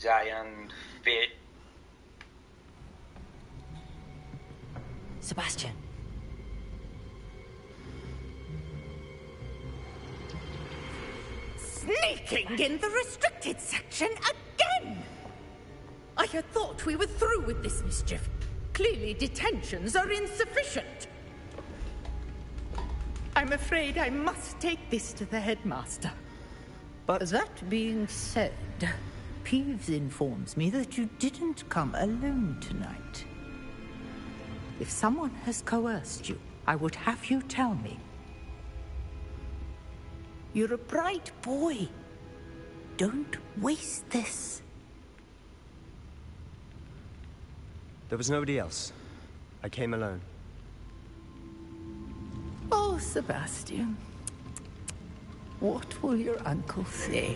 giant fish. Sebastian. Sneaking in the restricted section again! I had thought we were through with this mischief. Clearly detentions are insufficient. I'm afraid I must take this to the headmaster. But that being said, Peeves informs me that you didn't come alone tonight. If someone has coerced you, I would have you tell me. You're a bright boy. Don't waste this. There was nobody else. I came alone. Oh, Sebastian. What will your uncle say?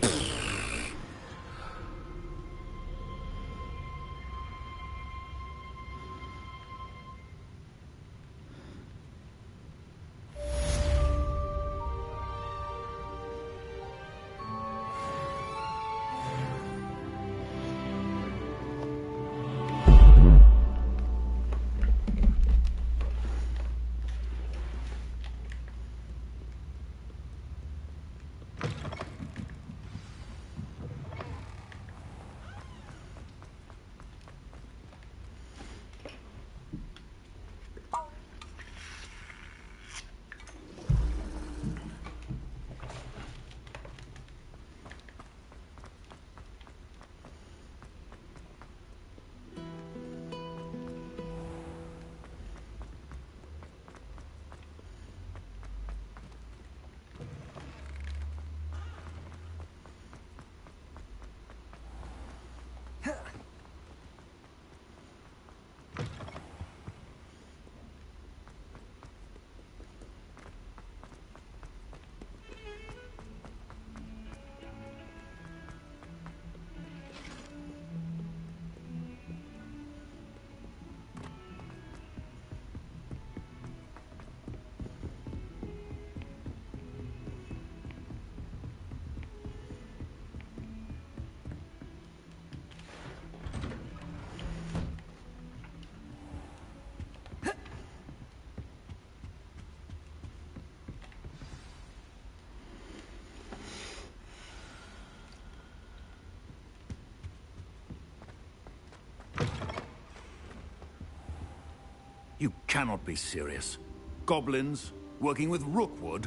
You cannot be serious. Goblins working with Rookwood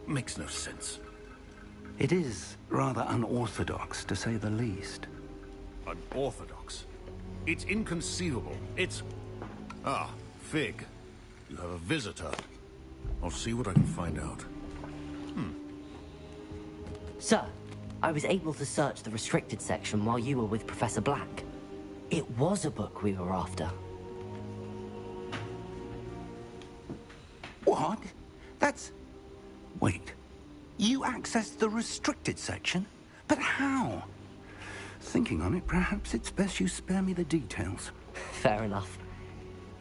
makes no sense. It is rather unorthodox, to say the least. Unorthodox? It's inconceivable. It's... Ah, Fig. You have a visitor. I'll see what I can find out. Sir, I was able to search the restricted section while you were with Professor Black. It was a book we were after. What? That's... Wait. You accessed the restricted section? But how? Thinking on it, perhaps it's best you spare me the details. Fair enough.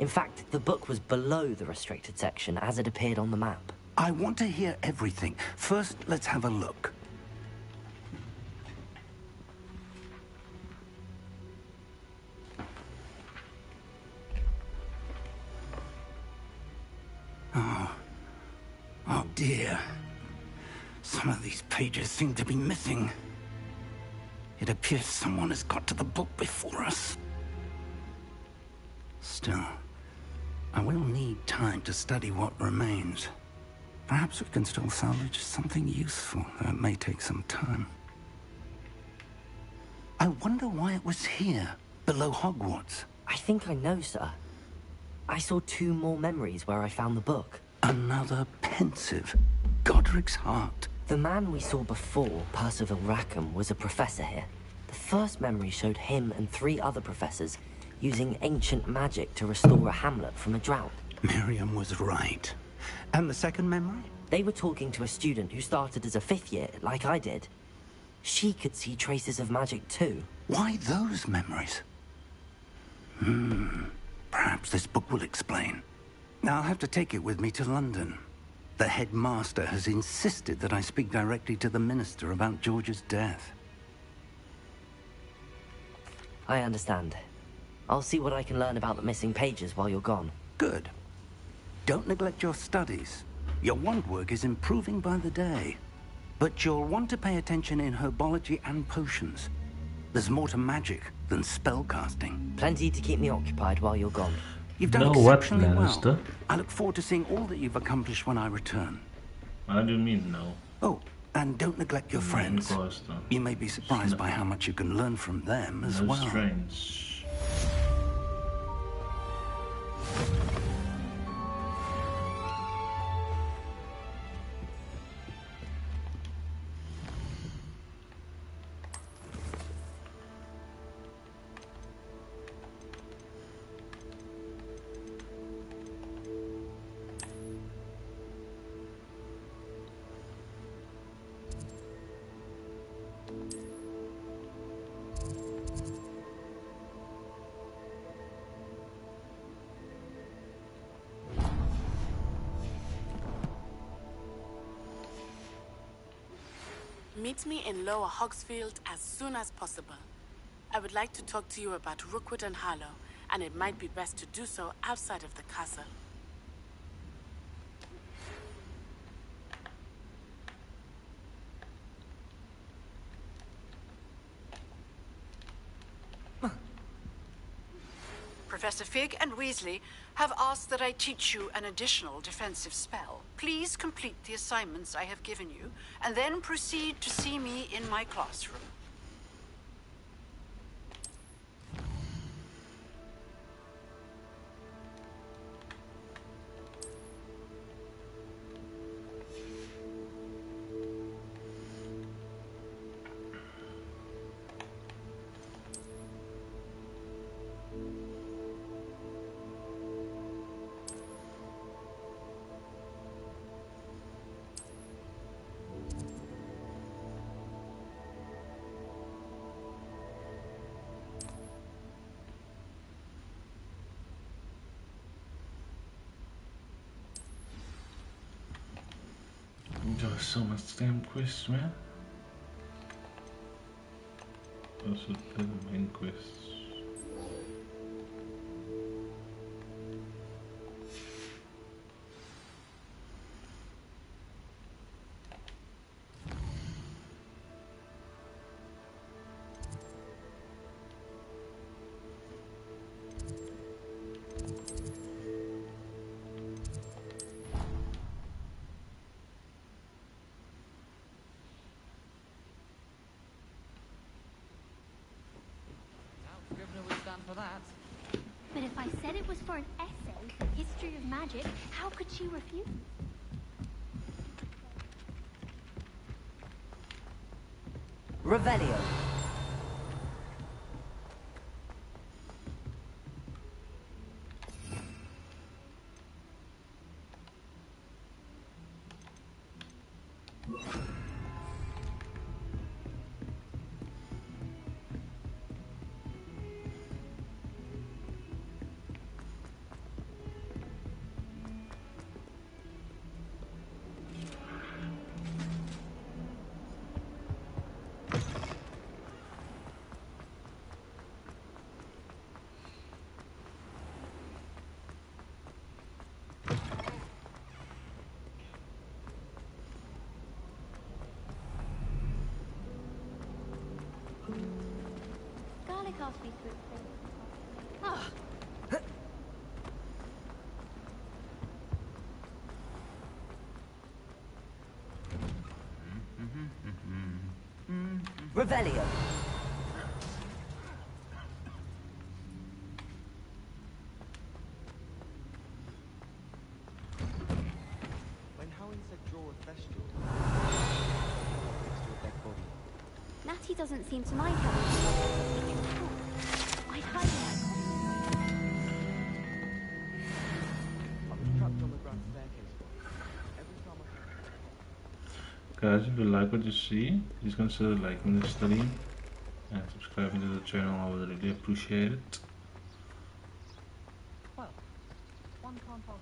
In fact, the book was below the restricted section as it appeared on the map. I want to hear everything. First, let's have a look. Oh dear. Some of these pages seem to be missing. It appears someone has got to the book before us. Still, I will need time to study what remains. Perhaps we can still salvage something useful, though it may take some time. I wonder why it was here, below Hogwarts. I think I know, sir. I saw 2 more memories where I found the book. Another pensive Godric's heart. The man we saw before, Percival Rackham, was a professor here. The first memory showed him and 3 other professors using ancient magic to restore a hamlet from a drought. Miriam was right. And the second memory? They were talking to a student who started as a 5th year, like I did. She could see traces of magic too. Why those memories? Perhaps this book will explain. Now I'll have to take it with me to London. The headmaster has insisted that I speak directly to the minister about George's death. I understand. I'll see what I can learn about the missing pages while you're gone. Good. Don't neglect your studies. Your wand work is improving by the day. But you'll want to pay attention in herbology and potions. There's more to magic than spellcasting. Plenty to keep me occupied while you're gone. You've done exceptionally well. I look forward to seeing all that you've accomplished when I return. What do you mean, no? Oh, and don't neglect your friends. You may be surprised by how much you can learn from them as well. Strange. Meet me in Lower Hogsfield as soon as possible. I would like to talk to you about Rookwood and Harlow, and it might be best to do so outside of the castle. Professor Fig and Weasley have asked that I teach you an additional defensive spell. Please complete the assignments I have given you, and then proceed to see me in my classroom. There's so much damn quests, man. Those are the main quests. But if I said it was for an essay, History of Magic, how could she refuse? Revelio. Garlic asked me to explain. Ah. Revelio. When Howin said draw a bestial, next to a dead body. Natty doesn't seem to mind having I'd highly like. I was trapped on the grand staircase once. Every time Guys, if you like what you see, please consider liking the stream and subscribing to the channel. I would really appreciate it. Well, one can't hold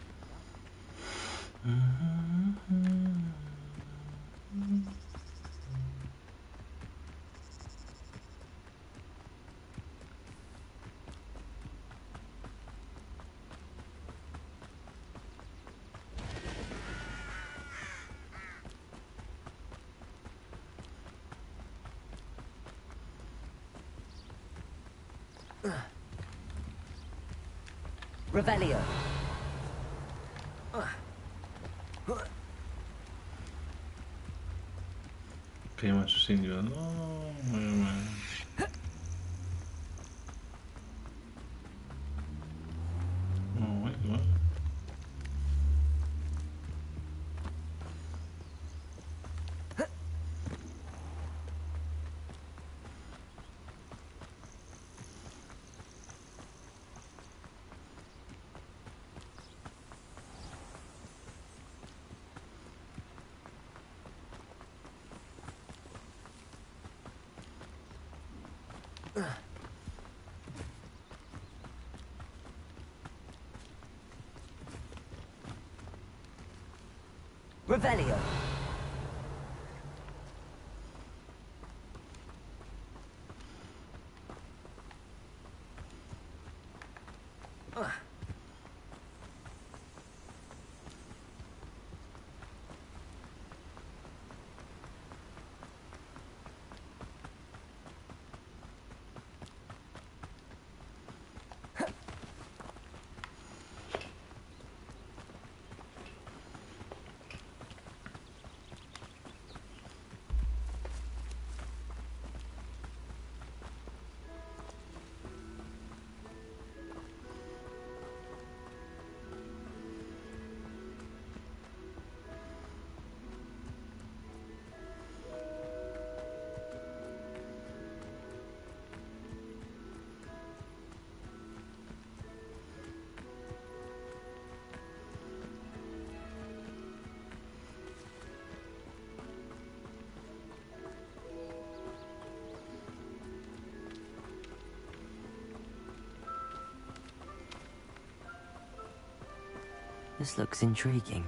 Revelio. Okay, maar ze zien nu wel. Oh, man. Oh, wait, what? Revelio. This looks intriguing.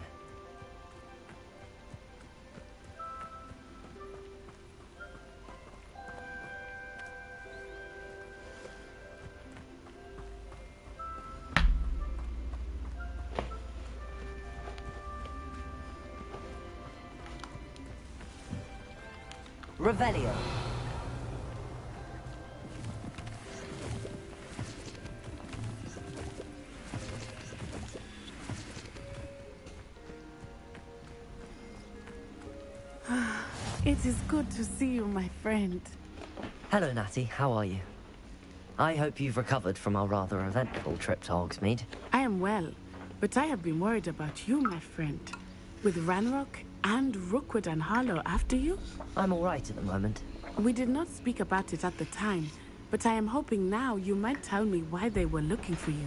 Revelio. It is good to see you, my friend. Hello, Natty. How are you? I hope you've recovered from our rather eventful trip to Hogsmeade. I am well, but I have been worried about you, my friend. With Ranrock and Rookwood and Harlow after you? I'm all right at the moment. We did not speak about it at the time, but I am hoping now you might tell me why they were looking for you.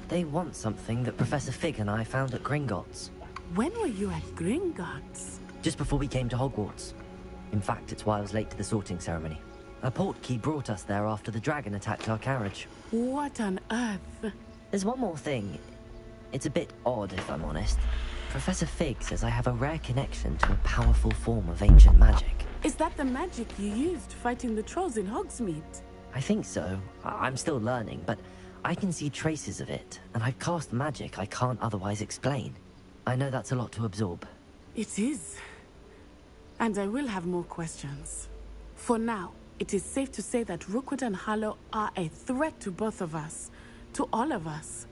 They want something that Professor Fig and I found at Gringotts. When were you at Gringotts? Just before we came to Hogwarts. In fact, it's why I was late to the sorting ceremony. A portkey brought us there after the dragon attacked our carriage. What on earth? There's one more thing. It's a bit odd, if I'm honest. Professor Fig says I have a rare connection to a powerful form of ancient magic. Is that the magic you used fighting the trolls in Hogsmeade? I think so. I'm still learning, but I can see traces of it, and I've cast magic I can't otherwise explain. I know that's a lot to absorb. It is. And I will have more questions. For now, it is safe to say that Rookwood and Harlow are a threat to both of us. To all of us.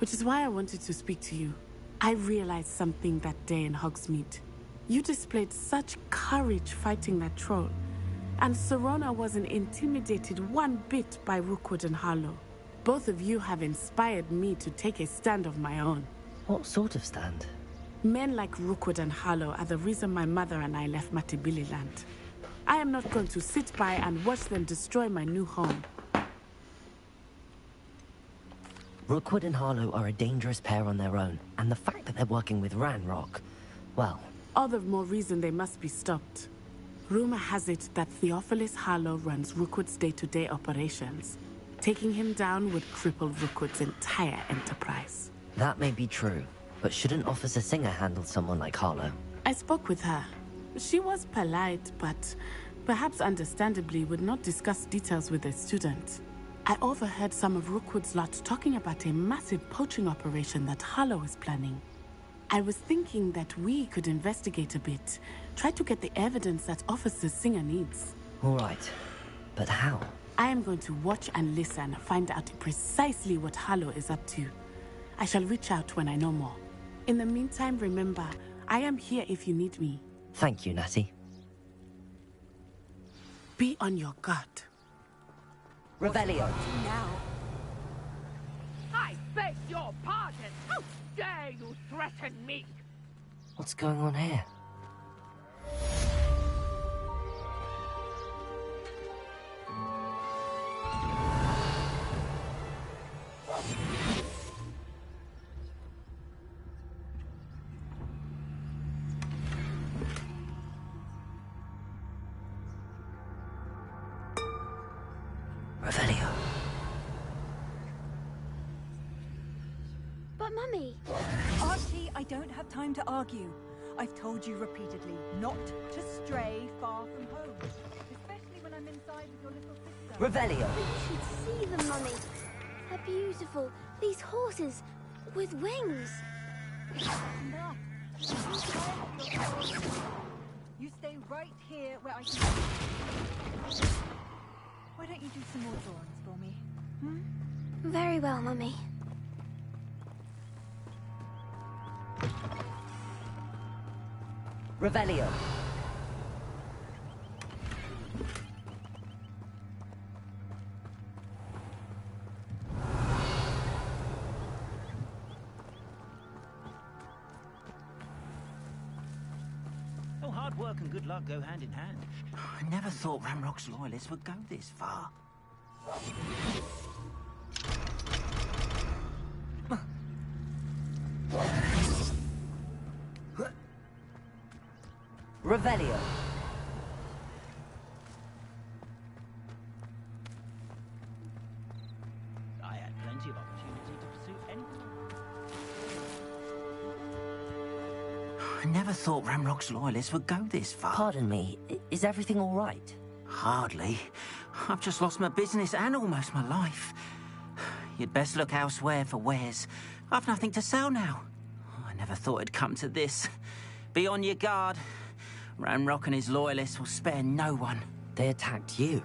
Which is why I wanted to speak to you. I realized something that day in Hogsmeade. You displayed such courage fighting that troll. And Serona wasn't intimidated one bit by Rookwood and Harlow. Both of you have inspired me to take a stand of my own. What sort of stand? Men like Rookwood and Harlow are the reason my mother and I left Matibili land. I am not going to sit by and watch them destroy my new home. Rookwood and Harlow are a dangerous pair on their own, and the fact that they're working with Ranrock, well... All the more reason they must be stopped. Rumor has it that Theophilus Harlow runs Rookwood's day-to-day operations. Taking him down would cripple Rookwood's entire enterprise. That may be true, but shouldn't Officer Singer handle someone like Harlow? I spoke with her. She was polite, but perhaps understandably would not discuss details with a student. I overheard some of Rookwood's lot talking about a massive poaching operation that Harlow is planning. I was thinking that we could investigate a bit, try to get the evidence that Officer Singer needs. All right. But how? I am going to watch and listen, find out precisely what Harlow is up to. I shall reach out when I know more. In the meantime, remember, I am here if you need me. Thank you, Natty. Be on your guard. Revelio. Now. I beg your pardon! How dare you threaten me? What's going on here? Revelio. But Mummy... Archie, I don't have time to argue. I've told you repeatedly not to stray far from home. Especially when I'm inside with your little sister. Revelio. But you should see them, Mummy. They're beautiful. These horses with wings. Enough. You stay right here where I can... Why don't you do some more drawings for me? Hmm? Very well, Mummy. Revelio. Oh, hard work and good luck go hand in hand. I never thought Ramrock's loyalists would go this far. Revelio. I had plenty of opportunity to pursue anything. I never thought Ramrock's loyalists would go this far. Pardon me, is everything all right? Hardly. I've just lost my business and almost my life. You'd best look elsewhere for wares. I've nothing to sell now. I never thought it'd come to this. Be on your guard. Ranrock and his loyalists will spare no one. They attacked you.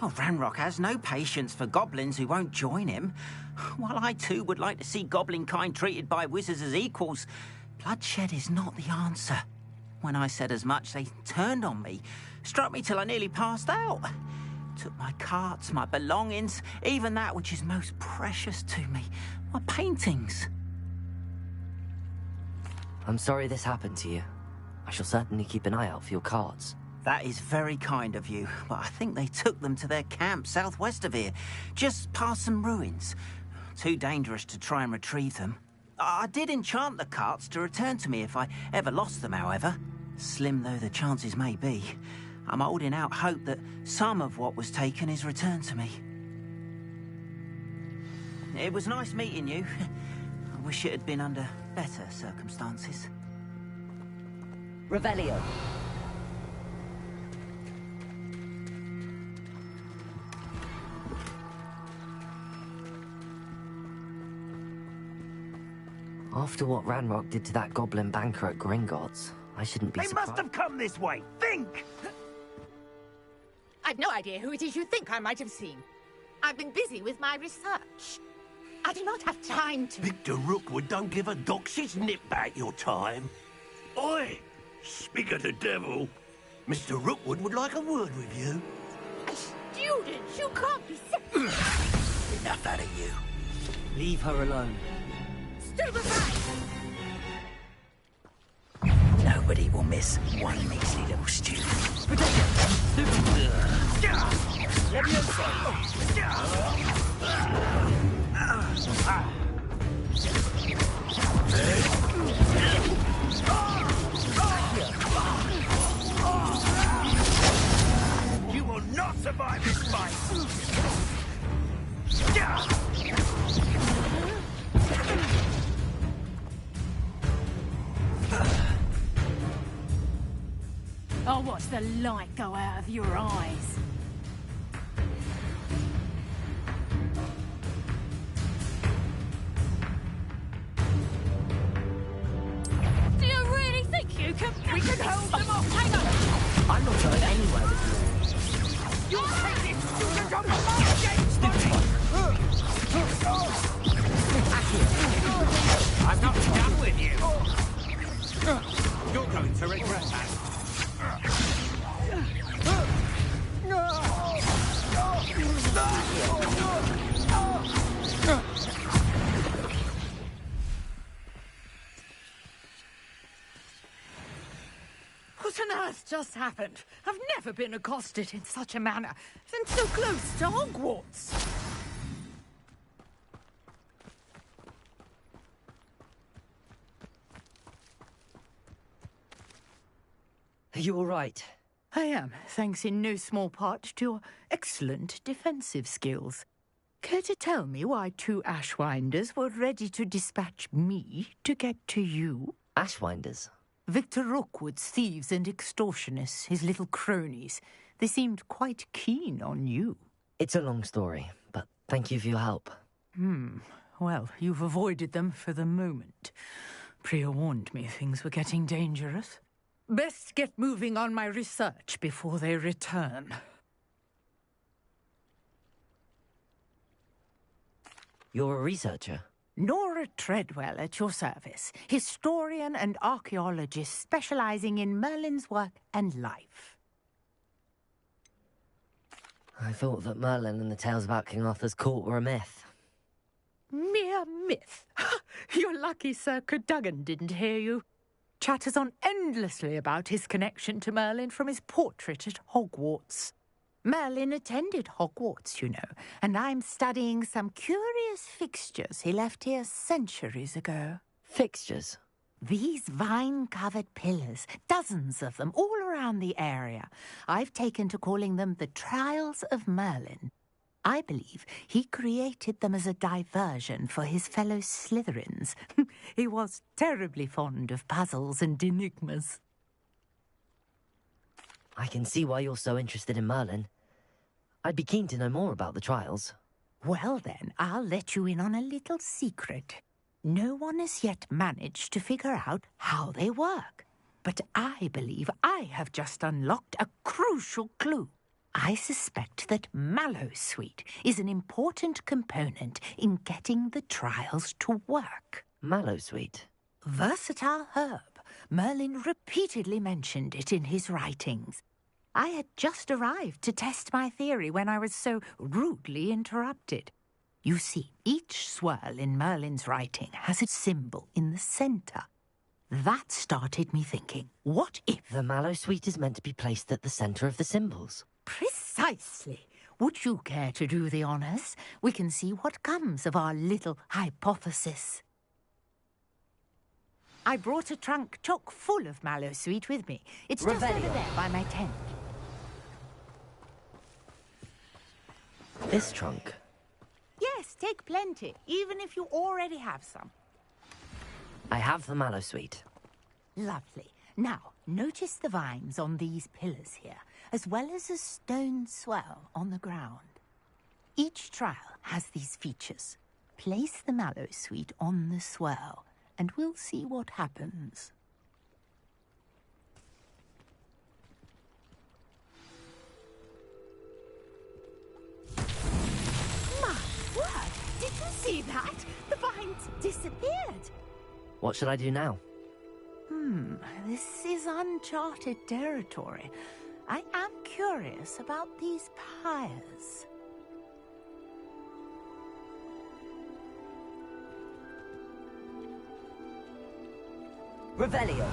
Oh, Ranrock has no patience for goblins who won't join him. While I too would like to see goblin kind treated by wizards as equals, bloodshed is not the answer. When I said as much, they turned on me, struck me till I nearly passed out. Took my carts, my belongings, even that which is most precious to me, my paintings. I'm sorry this happened to you. I shall certainly keep an eye out for your carts. That is very kind of you, but I think they took them to their camp southwest of here, just past some ruins. Too dangerous to try and retrieve them. I did enchant the carts to return to me if I ever lost them, however. Slim though the chances may be, I'm holding out hope that some of what was taken is returned to me. It was nice meeting you. I wish it had been under better circumstances. Revelio. After what Ranrock did to that goblin banker at Gringotts, I shouldn't be surprised. They must have come this way. Think! I've no idea who it is you think I might have seen. I've been busy with my research. I do not have time to... Victor Rookwood don't give a doxy's nip back your time. Oi! Speak of the devil. Mr. Rookwood would like a word with you. Students, you can't be sick. Enough out of you. Leave her alone. Stupefy! Nobody will miss one measly little student. You will not survive this fight! I'll watch the light go out of your eyes. Do you really think you can... We can hold them off? Hang on! I'm not going anywhere with you. to regret that. What on earth just happened? I've never been accosted in such a manner, and so close to Hogwarts. Are you all right? I am, thanks in no small part to your excellent defensive skills. Care to tell me why 2 Ashwinders were ready to dispatch me to get to you? Ashwinders? Victor Rookwood's thieves and extortionists, his little cronies. They seemed quite keen on you. It's a long story, but thank you for your help. Well, you've avoided them for the moment. Priya warned me things were getting dangerous. Best get moving on my research before they return. You're a researcher? Nora Treadwell at your service, historian and archaeologist specializing in Merlin's work and life. I thought that Merlin and the tales about King Arthur's court were a myth. Mere myth. You're lucky Sir Cadogan didn't hear you. Chatters on endlessly about his connection to Merlin from his portrait at Hogwarts. Merlin attended Hogwarts, you know, and I'm studying some curious fixtures he left here centuries ago. Fixtures? These vine-covered pillars, dozens of them, all around the area. I've taken to calling them the Trials of Merlin. I believe he created them as a diversion for his fellow Slytherins. He was terribly fond of puzzles and enigmas. I can see why you're so interested in Merlin. I'd be keen to know more about the trials. Well then, I'll let you in on a little secret. No one has yet managed to figure out how they work. But I believe I have just unlocked a crucial clue. I suspect that Mallowsweet is an important component in getting the trials to work. Mallowsweet? Versatile herb. Merlin repeatedly mentioned it in his writings. I had just arrived to test my theory when I was so rudely interrupted. You see, each swirl in Merlin's writing has a symbol in the centre. That started me thinking, what if... The Mallowsweet is meant to be placed at the centre of the symbols. Precisely. Would you care to do the honours? We can see what comes of our little hypothesis. I brought a trunk chock full of Mallowsweet with me. It's just over there by my tent. This trunk? Yes, take plenty, even if you already have some. I have the Mallowsweet. Lovely. Now, notice the vines on these pillars here, as well as a stone swell on the ground. Each trial has these features. Place the Mallowsweet on the swell, and we'll see what happens. My word! Did you see that? The vines disappeared. What should I do now? This is uncharted territory. I am curious about these pyres. Revelio.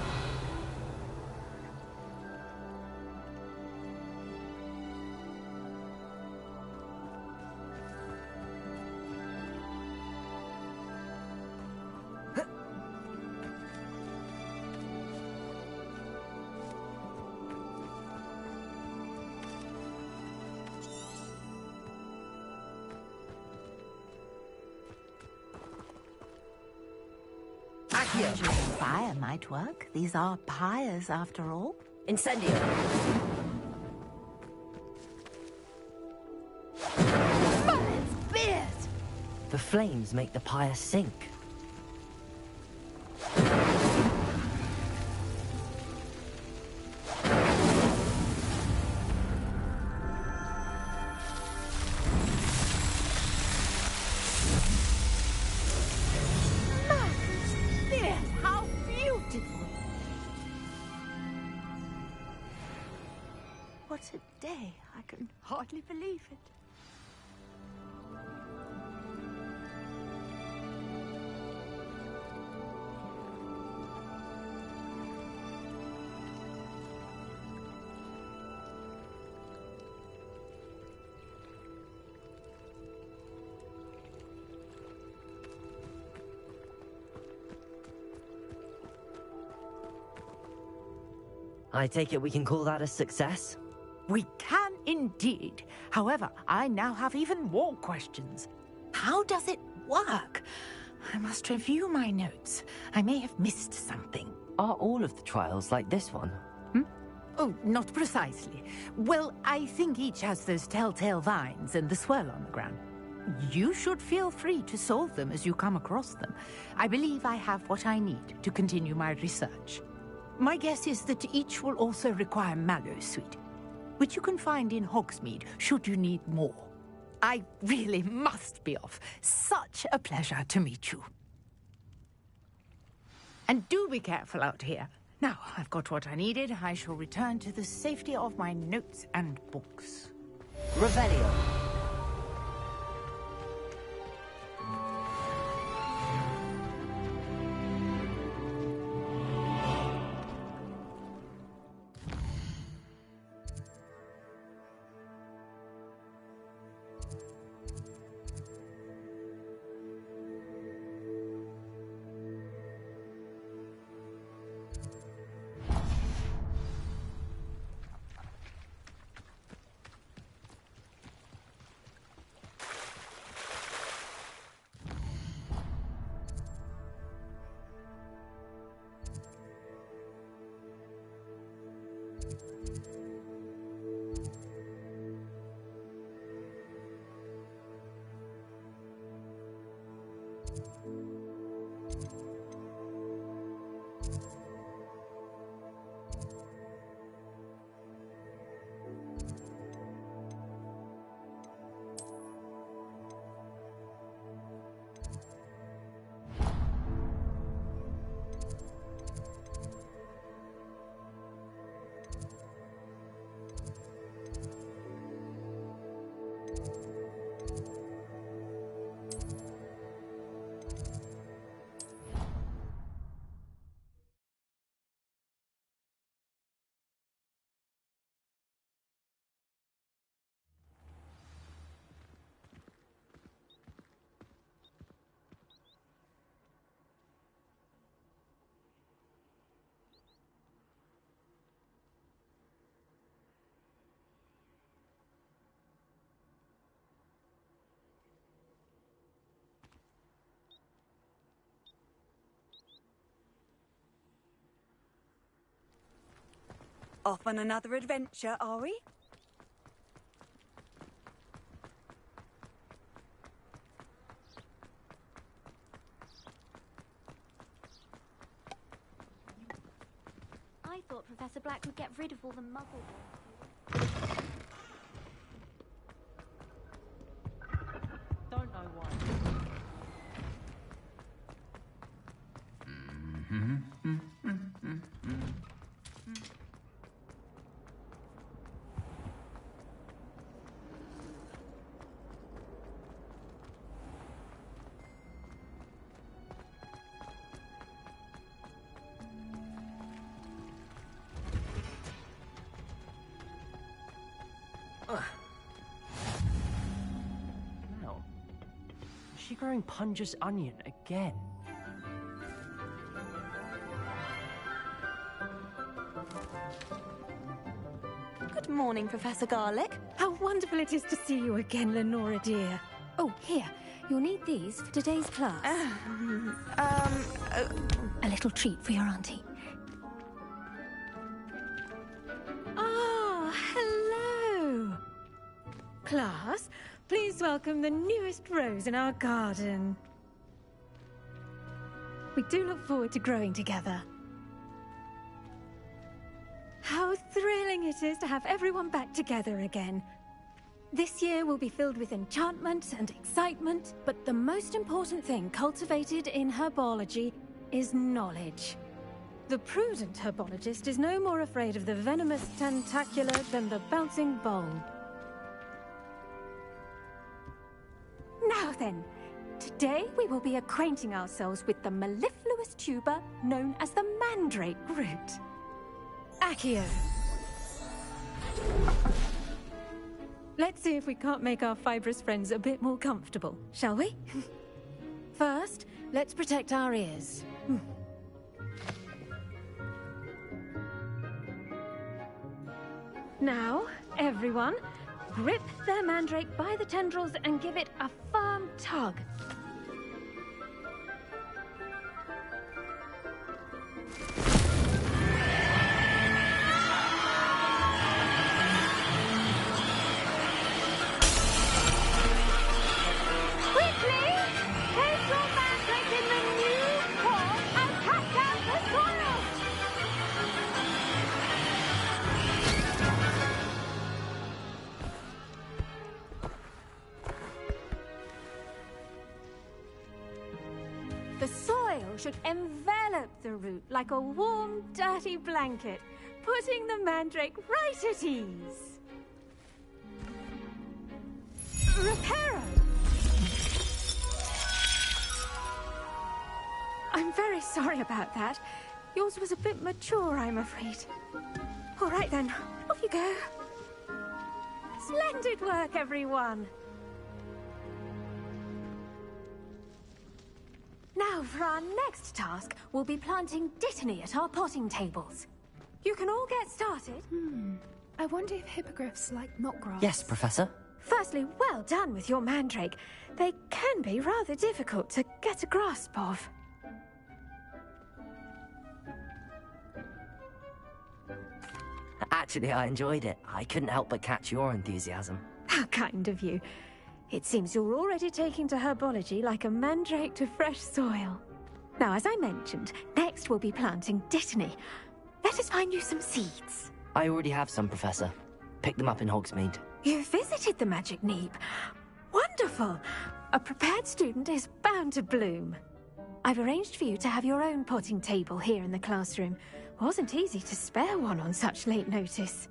Fire might work. These are pyres, after all. Incendio. Merlin's beard! The flames make the pyre sink. day. I can hardly believe it. I take it we can call that a success? We can indeed. However, I now have even more questions. How does it work? I must review my notes. I may have missed something. Are all of the trials like this one? Oh, not precisely. Well, I think each has those telltale vines and the swirl on the ground. You should feel free to solve them as you come across them. I believe I have what I need to continue my research. My guess is that each will also require Mallowsweet, which you can find in Hogsmeade should you need more. I really must be off. Such a pleasure to meet you. And do be careful out here. Now, I've got what I needed. I shall return to the safety of my notes and books. Revelio. Off on another adventure, are we? I thought Professor Black would get rid of all the muggles. Don't know why. Now, is she growing Punja's onion again? Good morning, Professor Garlick. How wonderful it is to see you again, Lenora dear. Oh, here. You'll need these for today's class. A little treat for your auntie. Ah, hello. Class, please welcome the newest rose in our garden. We do look forward to growing together. How thrilling it is to have everyone back together again. This year will be filled with enchantment and excitement, but the most important thing cultivated in herbology is knowledge. The prudent herbologist is no more afraid of the venomous tentacular than the bouncing bulb. Now then, today we will be acquainting ourselves with the mellifluous tuber known as the mandrake root. Accio. Let's see if we can't make our fibrous friends a bit more comfortable, shall we? First, let's protect our ears. Now, everyone, grip their mandrake by the tendrils and give it a firm tug. Quickly! Place your mandrake in the new pot and cut out the soil! The soil should envelop the root like a warm, dirty blanket, putting the mandrake right at ease. Reparo! I'm very sorry about that. Yours was a bit mature, I'm afraid. All right then, off you go. Splendid work, everyone. Now, for our next task, we'll be planting dittany at our potting tables. You can all get started. I wonder if hippogriffs like knotgrass. Yes, Professor. Firstly, well done with your mandrake. They can be rather difficult to get a grasp of. Actually, I enjoyed it. I couldn't help but catch your enthusiasm. How kind of you. It seems you're already taking to herbology like a mandrake to fresh soil. Now, as I mentioned, next we'll be planting dittany. Let us find you some seeds. I already have some, Professor. Picked them up in Hogsmeade. You visited the Magic Neep. Wonderful! A prepared student is bound to bloom. I've arranged for you to have your own potting table here in the classroom. Wasn't easy to spare one on such late notice.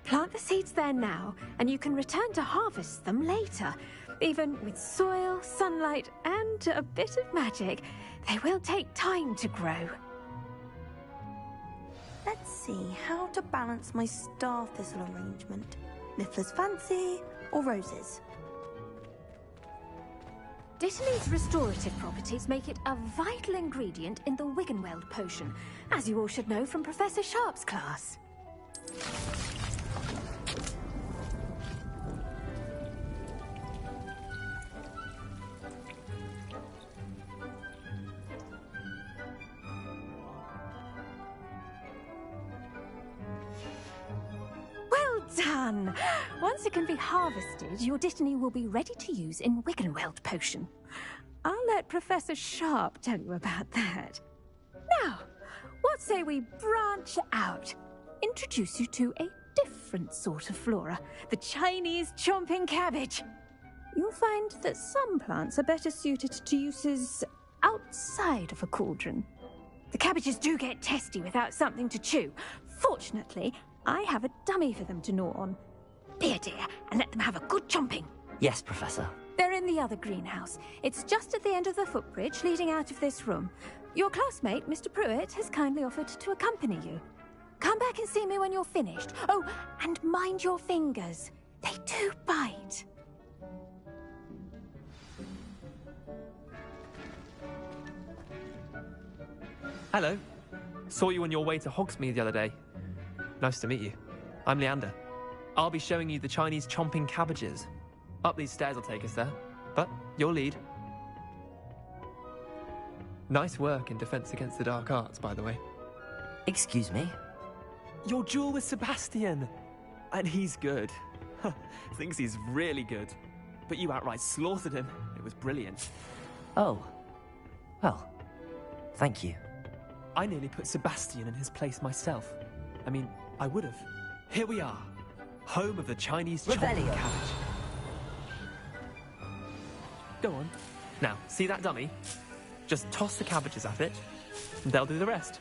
Plant the seeds there now, and you can return to harvest them later. Even with soil, sunlight, and a bit of magic, they will take time to grow. Let's see how to balance my star thistle arrangement. Niffler's fancy or roses? Dittany's restorative properties make it a vital ingredient in the Wiggenweld potion, as you all should know from Professor Sharp's class. Well done! Once it can be harvested, your dittany will be ready to use in Wiggenweld potion. I'll let Professor Sharp tell you about that. Now, what say we branch out? Introduce you to a different sort of flora, the Chinese chomping cabbage. You'll find that some plants are better suited to uses outside of a cauldron. The cabbages do get testy without something to chew. Fortunately, I have a dummy for them to gnaw on. Be a dear and let them have a good chomping. Yes, Professor. They're in the other greenhouse. It's just at the end of the footbridge leading out of this room. Your classmate, Mr. Pruitt, has kindly offered to accompany you. Come back and see me when you're finished. Oh, and mind your fingers. They do bite. Hello. Saw you on your way to Hogsmeade the other day. Nice to meet you. I'm Leander. I'll be showing you the Chinese chomping cabbages. Up these stairs will take us there, but you'll lead. Nice work in Defense Against the Dark Arts, by the way. Excuse me? Your duel with Sebastian! And he's good. Thinks he's really good. But you outright slaughtered him. It was brilliant. Oh. Well, thank you. I nearly put Sebastian in his place myself. I mean, I would have. Here we are. Home of the Chinese chomping cabbage. Go on. Now, see that dummy? Just toss the cabbages at it, and they'll do the rest.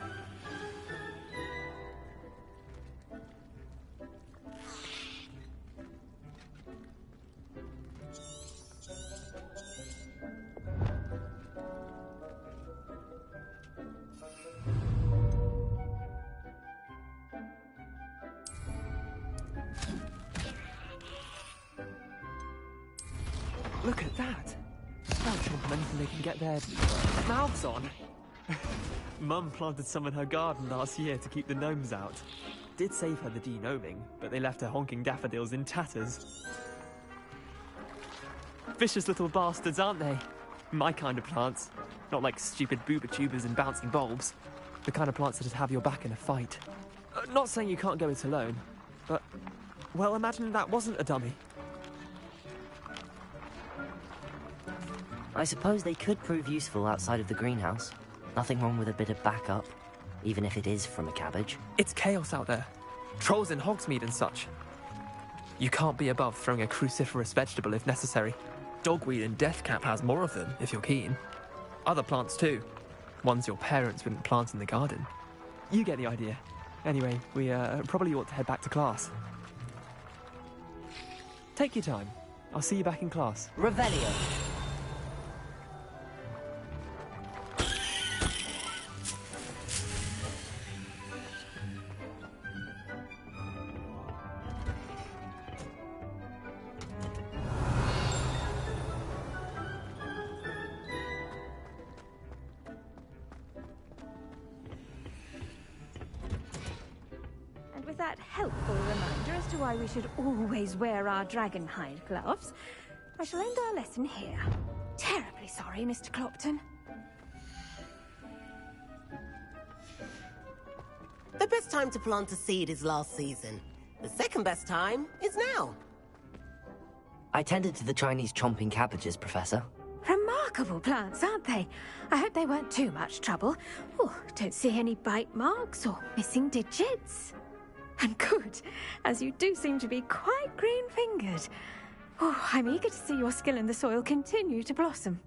Look at that. They'll chomp on anything they can get their mouths on. Mum planted some in her garden last year to keep the gnomes out. Did save her the de-gnoming, but they left her honking daffodils in tatters. Vicious little bastards, aren't they? My kind of plants. Not like stupid booba tubers and bouncing bulbs. The kind of plants that just have your back in a fight. Not saying you can't go it alone, but... well, imagine that wasn't a dummy. I suppose they could prove useful outside of the greenhouse. Nothing wrong with a bit of backup, even if it is from a cabbage. It's chaos out there. Trolls in Hogsmeade and such. You can't be above throwing a cruciferous vegetable if necessary. Dogweed and deathcap has more of them, if you're keen. Other plants too. Ones your parents wouldn't plant in the garden. You get the idea. Anyway, we probably ought to head back to class. Take your time. I'll see you back in class. Revelio. That helpful reminder as to why we should always wear our dragonhide gloves, I shall end our lesson here. Terribly sorry, Mr. Clopton. The best time to plant a seed is last season. The second best time is now. I tended to the Chinese chomping cabbages, Professor. Remarkable plants, aren't they? I hope they weren't too much trouble. Oh, don't see any bite marks or missing digits. And good, as you do seem to be quite green-fingered. Oh, I'm eager to see your skill in the soil continue to blossom.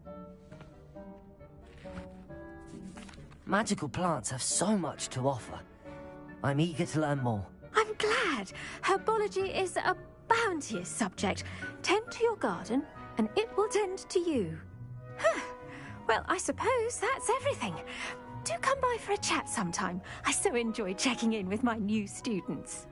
Magical plants have so much to offer. I'm eager to learn more. I'm glad. Herbology is a bounteous subject. Tend to your garden, and it will tend to you. Well, I suppose that's everything. Do come by for a chat sometime. I so enjoy checking in with my new students.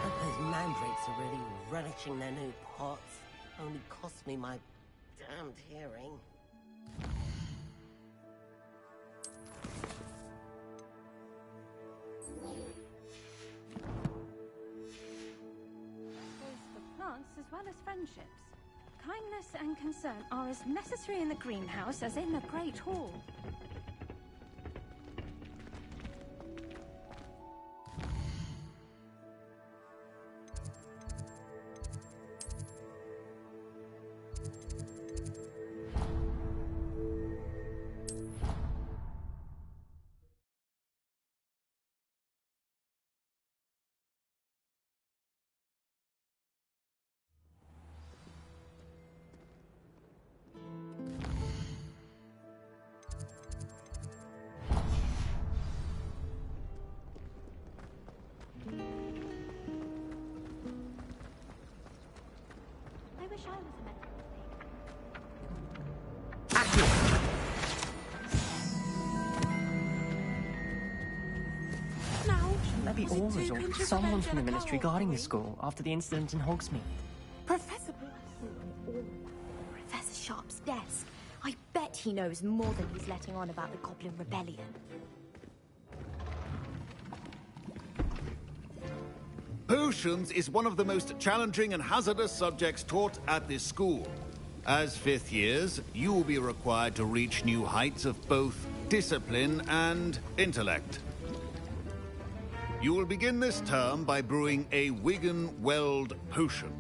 Those mandrakes are really relishing their new pots. Only cost me my damned hearing. For plants as well as friendships. Kindness and concern are as necessary in the greenhouse as in the Great Hall. I wish I was a medical thing. Now, Shouldn't there be orders or someone from the ministry guarding the school after the incident in Hogsmeade? Professor Sharp's desk. I bet he knows more than he's letting on about the Goblin Rebellion. Potions is one of the most challenging and hazardous subjects taught at this school. As fifth years, you will be required to reach new heights of both discipline and intellect. You will begin this term by brewing a Wigan-Weld potion.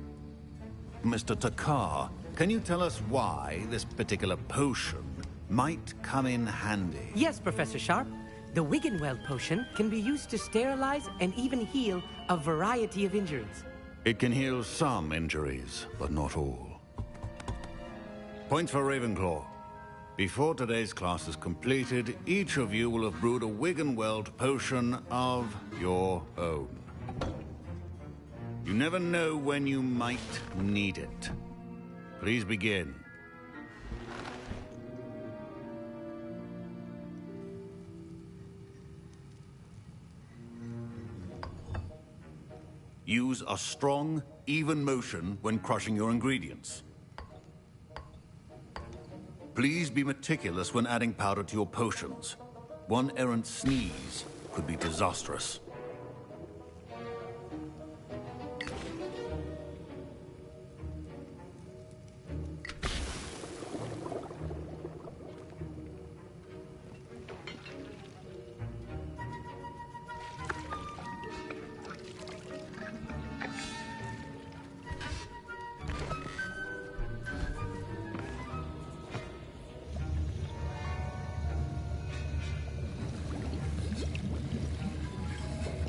Mr. Takar, can you tell us why this particular potion might come in handy? Yes, Professor Sharp. The Wigan-Weld potion can be used to sterilize and even heal a variety of injuries. It can heal some injuries, but not all. Points for Ravenclaw. Before today's class is completed, each of you will have brewed a Wigan-Weld potion of your own. You never know when you might need it. Please begin. Use a strong, even motion when crushing your ingredients. Please be meticulous when adding powder to your potions. One errant sneeze could be disastrous.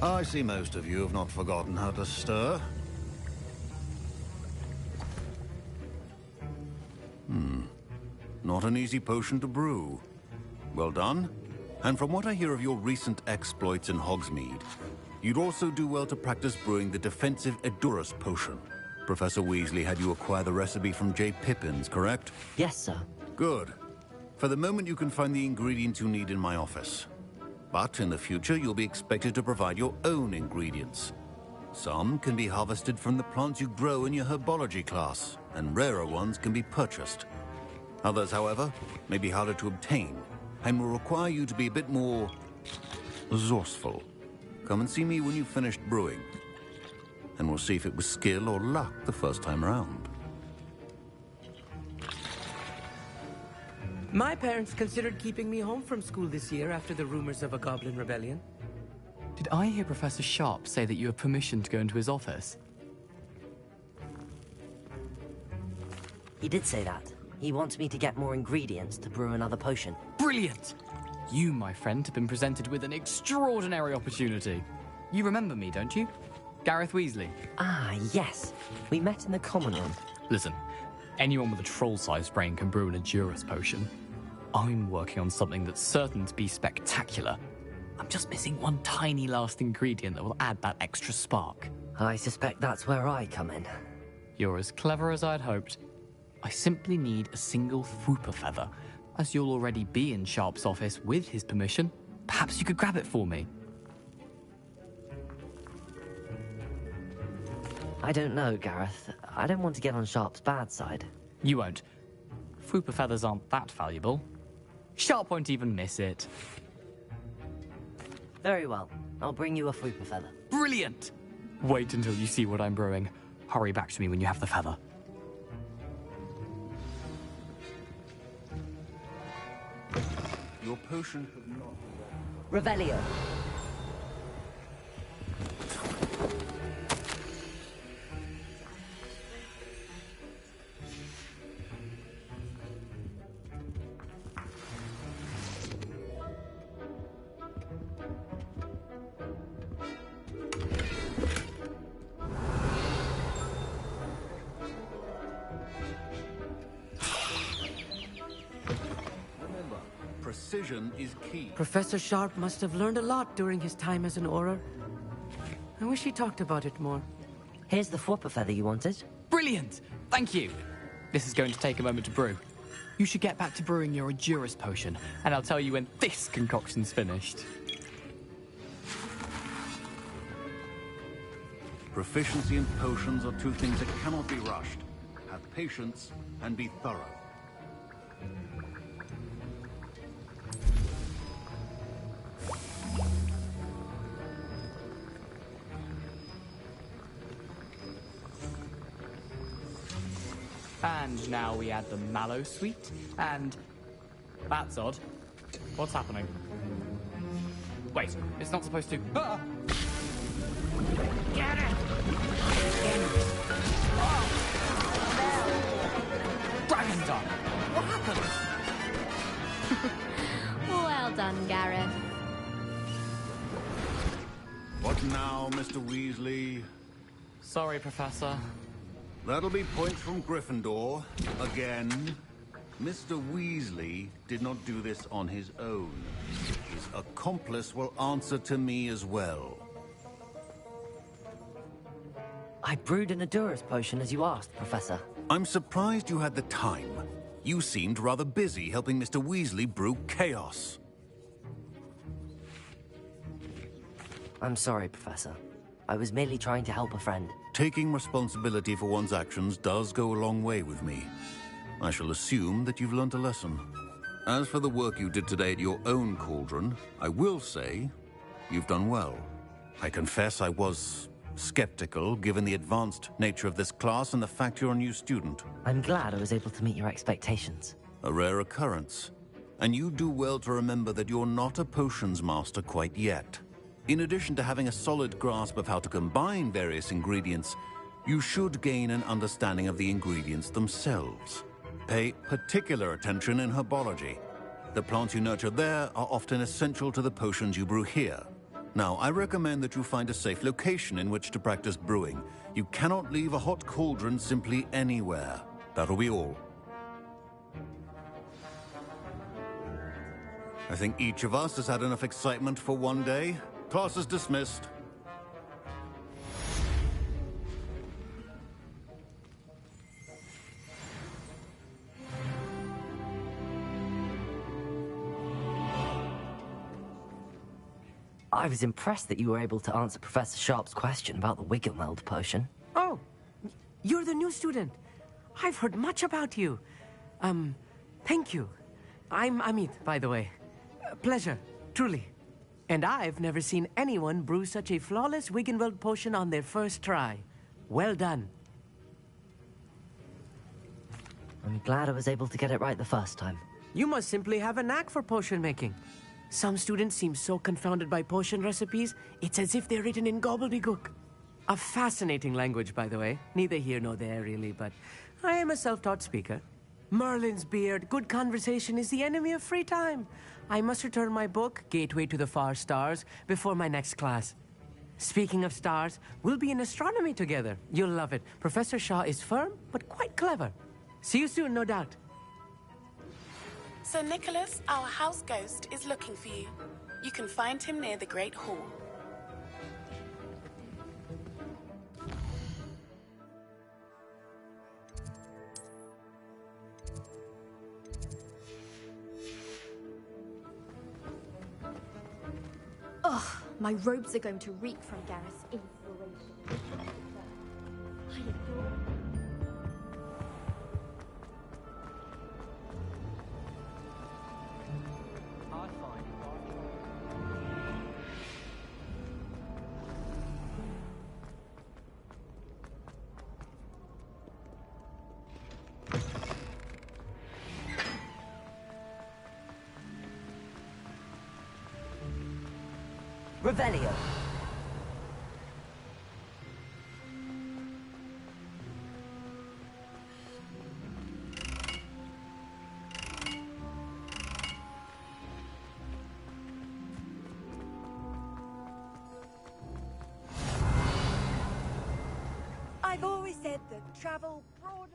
I see most of you have not forgotten how to stir. Not an easy potion to brew. Well done. And from what I hear of your recent exploits in Hogsmeade, you'd also do well to practice brewing the defensive Edurus potion. Professor Weasley had you acquire the recipe from J. Pippins, correct? Yes, sir. Good. For the moment, you can find the ingredients you need in my office. But in the future, you'll be expected to provide your own ingredients. Some can be harvested from the plants you grow in your herbology class, and rarer ones can be purchased. Others, however, may be harder to obtain, and will require you to be a bit more resourceful. Come and see me when you've finished brewing, and we'll see if it was skill or luck the first time around. My parents considered keeping me home from school this year after the rumors of a goblin rebellion. Did I hear Professor Sharp say that you have permission to go into his office? He did say that. He wants me to get more ingredients to brew another potion. Brilliant! You, my friend, have been presented with an extraordinary opportunity. You remember me, don't you? Gareth Weasley. Ah, yes. We met in the common room. Listen, anyone with a troll-sized brain can brew an Edurus potion. I'm working on something that's certain to be spectacular. I'm just missing one tiny last ingredient that will add that extra spark. I suspect that's where I come in. You're as clever as I'd hoped. I simply need a single Fwooper feather. As you'll already be in Sharp's office with his permission, perhaps you could grab it for me. I don't know, Gareth. I don't want to get on Sharp's bad side. You won't. Fwooper feathers aren't that valuable. Sharp won't even miss it. Very well. I'll bring you a Fwooper feather. Brilliant! Wait until you see what I'm brewing. Hurry back to me when you have the feather. Your potion has not... Revelio. Precision is key. Professor Sharp must have learned a lot during his time as an Auror. I wish he talked about it more. Here's the Fwooper feather you wanted. Brilliant! Thank you! This is going to take a moment to brew. You should get back to brewing your Edurus potion, and I'll tell you when this concoction's finished. Proficiency in potions are two things that cannot be rushed. Have patience and be thorough. And now we add the mallow sweet, and... That's odd. What's happening? Wait, it's not supposed to... Ah! Get it! Dragon Dog! What happened? Well done, Gareth. What now, Mr. Weasley? Sorry, Professor. That'll be points from Gryffindor. Again. Mr. Weasley did not do this on his own. His accomplice will answer to me as well. I brewed an Edurus potion as you asked, Professor. I'm surprised you had the time. You seemed rather busy helping Mr. Weasley brew chaos. I'm sorry, Professor. I was merely trying to help a friend. Taking responsibility for one's actions does go a long way with me. I shall assume that you've learnt a lesson. As for the work you did today at your own cauldron, I will say you've done well. I confess I was skeptical, given the advanced nature of this class and the fact you're a new student. I'm glad I was able to meet your expectations. A rare occurrence. And you do well to remember that you're not a potions master quite yet. In addition to having a solid grasp of how to combine various ingredients, you should gain an understanding of the ingredients themselves. Pay particular attention in herbology. The plants you nurture there are often essential to the potions you brew here. Now, I recommend that you find a safe location in which to practice brewing. You cannot leave a hot cauldron simply anywhere. That'll be all. I think each of us has had enough excitement for one day. Class is dismissed. I was impressed that you were able to answer Professor Sharp's question about the Wiggenweld potion. Oh, you're the new student. I've heard much about you. Thank you. I'm Amit, by the way. Pleasure, truly. And I've never seen anyone brew such a flawless Wiggenweld potion on their first try. Well done. I'm glad I was able to get it right the first time. You must simply have a knack for potion making. Some students seem so confounded by potion recipes, it's as if they're written in gobbledygook. A fascinating language, by the way. Neither here nor there, really, but I am a self-taught speaker. Merlin's beard, good conversation is the enemy of free time. I must return my book, Gateway to the Far Stars, before my next class. Speaking of stars, we'll be in astronomy together. You'll love it. Professor Shaw is firm, but quite clever. See you soon, no doubt. Sir Nicholas, our house ghost, is looking for you. You can find him near the Great Hall. Ugh, my robes are going to reek from Gareth's inspiration. I adore. Revelio. I've always said that travel broadens.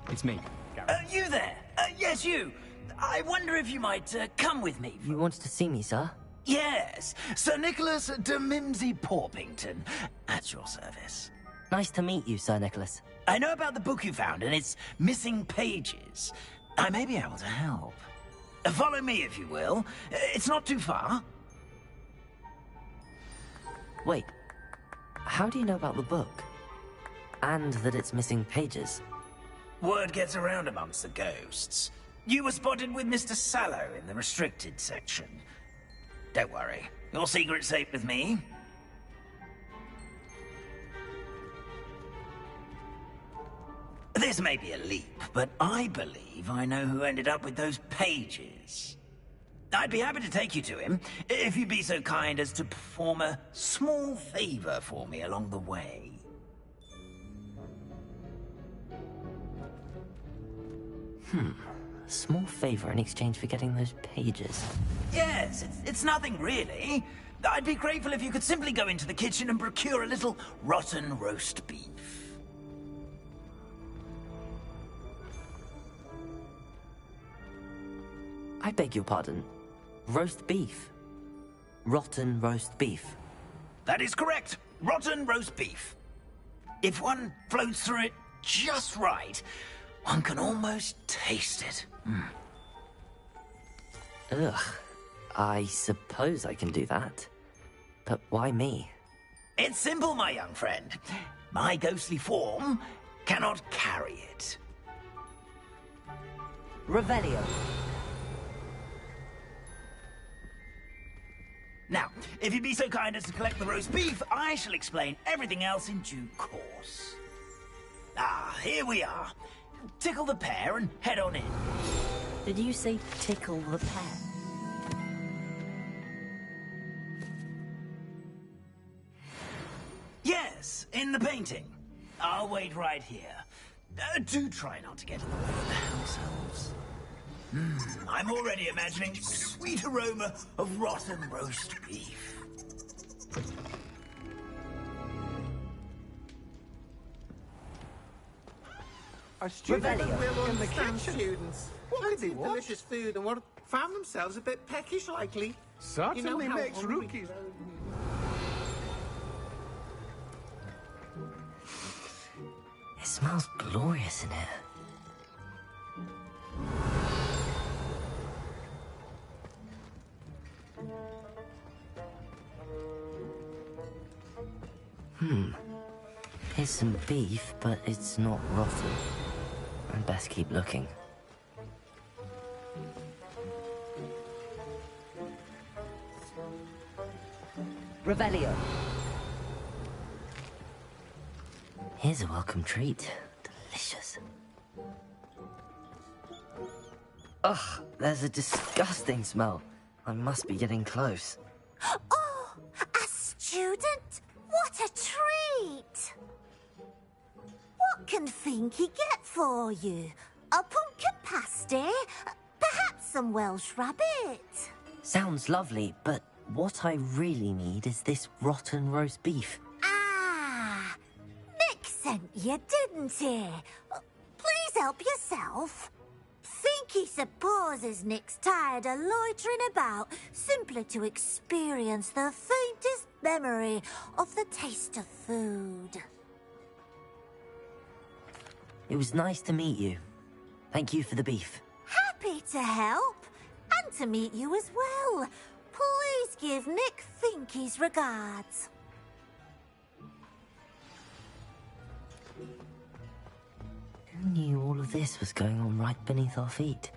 It's me, Gareth. You there? Yes, you. I wonder if you might come with me. You wanted to see me, sir? Yes, Sir Nicholas de Mimsy Porpington, at your service. Nice to meet you, Sir Nicholas. I know about the book you found and its missing pages. I may be able to help. Follow me, if you will. It's not too far. Wait, how do you know about the book? And that it's missing pages? Word gets around amongst the ghosts. You were spotted with Mr. Sallow in the restricted section. Don't worry, your secret's safe with me. This may be a leap, but I believe I know who ended up with those pages. I'd be happy to take you to him, if you'd be so kind as to perform a small favor for me along the way. A small favor in exchange for getting those pages. Yes, it's nothing really. I'd be grateful if you could simply go into the kitchen and procure a little rotten roast beef. I beg your pardon. Roast beef. Rotten roast beef. That is correct. Rotten roast beef. If one floats through it just right, one can almost taste it. Ugh. I suppose I can do that. But why me? It's simple, my young friend. My ghostly form cannot carry it. Revelio. Now, if you'd be so kind as to collect the roast beef, I shall explain everything else in due course. Ah, here we are. Tickle the pear and head on in. Did you say tickle the pear? Yes, in the painting. I'll wait right here. Do try not to get in the way of the house elves. I'm already imagining sweet aroma of rotten roast beef. Our students Revelio. will In the understand kitchen. students. Fancied delicious food and found themselves a bit peckish likely. Certainly how makes hungry- rookies. It smells glorious in here. Here's some beef, but it's not rotten. I'd best keep looking. Revelio. Here's a welcome treat. Delicious. Ugh, there's a disgusting smell. I must be getting close. Oh, a student? What a treat! What can Finky get for you? A pumpkin pasty? Perhaps some Welsh rabbit? Sounds lovely, but what I really need is this rotten roast beef. Ah, Nick sent you, didn't he? Please help yourself. Finky supposes Nick's tired of loitering about simply to experience the faintest memory of the taste of food. It was nice to meet you. Thank you for the beef. Happy to help, and to meet you as well. Please give Nick Finky's regards. Who knew all of this was going on right beneath our feet?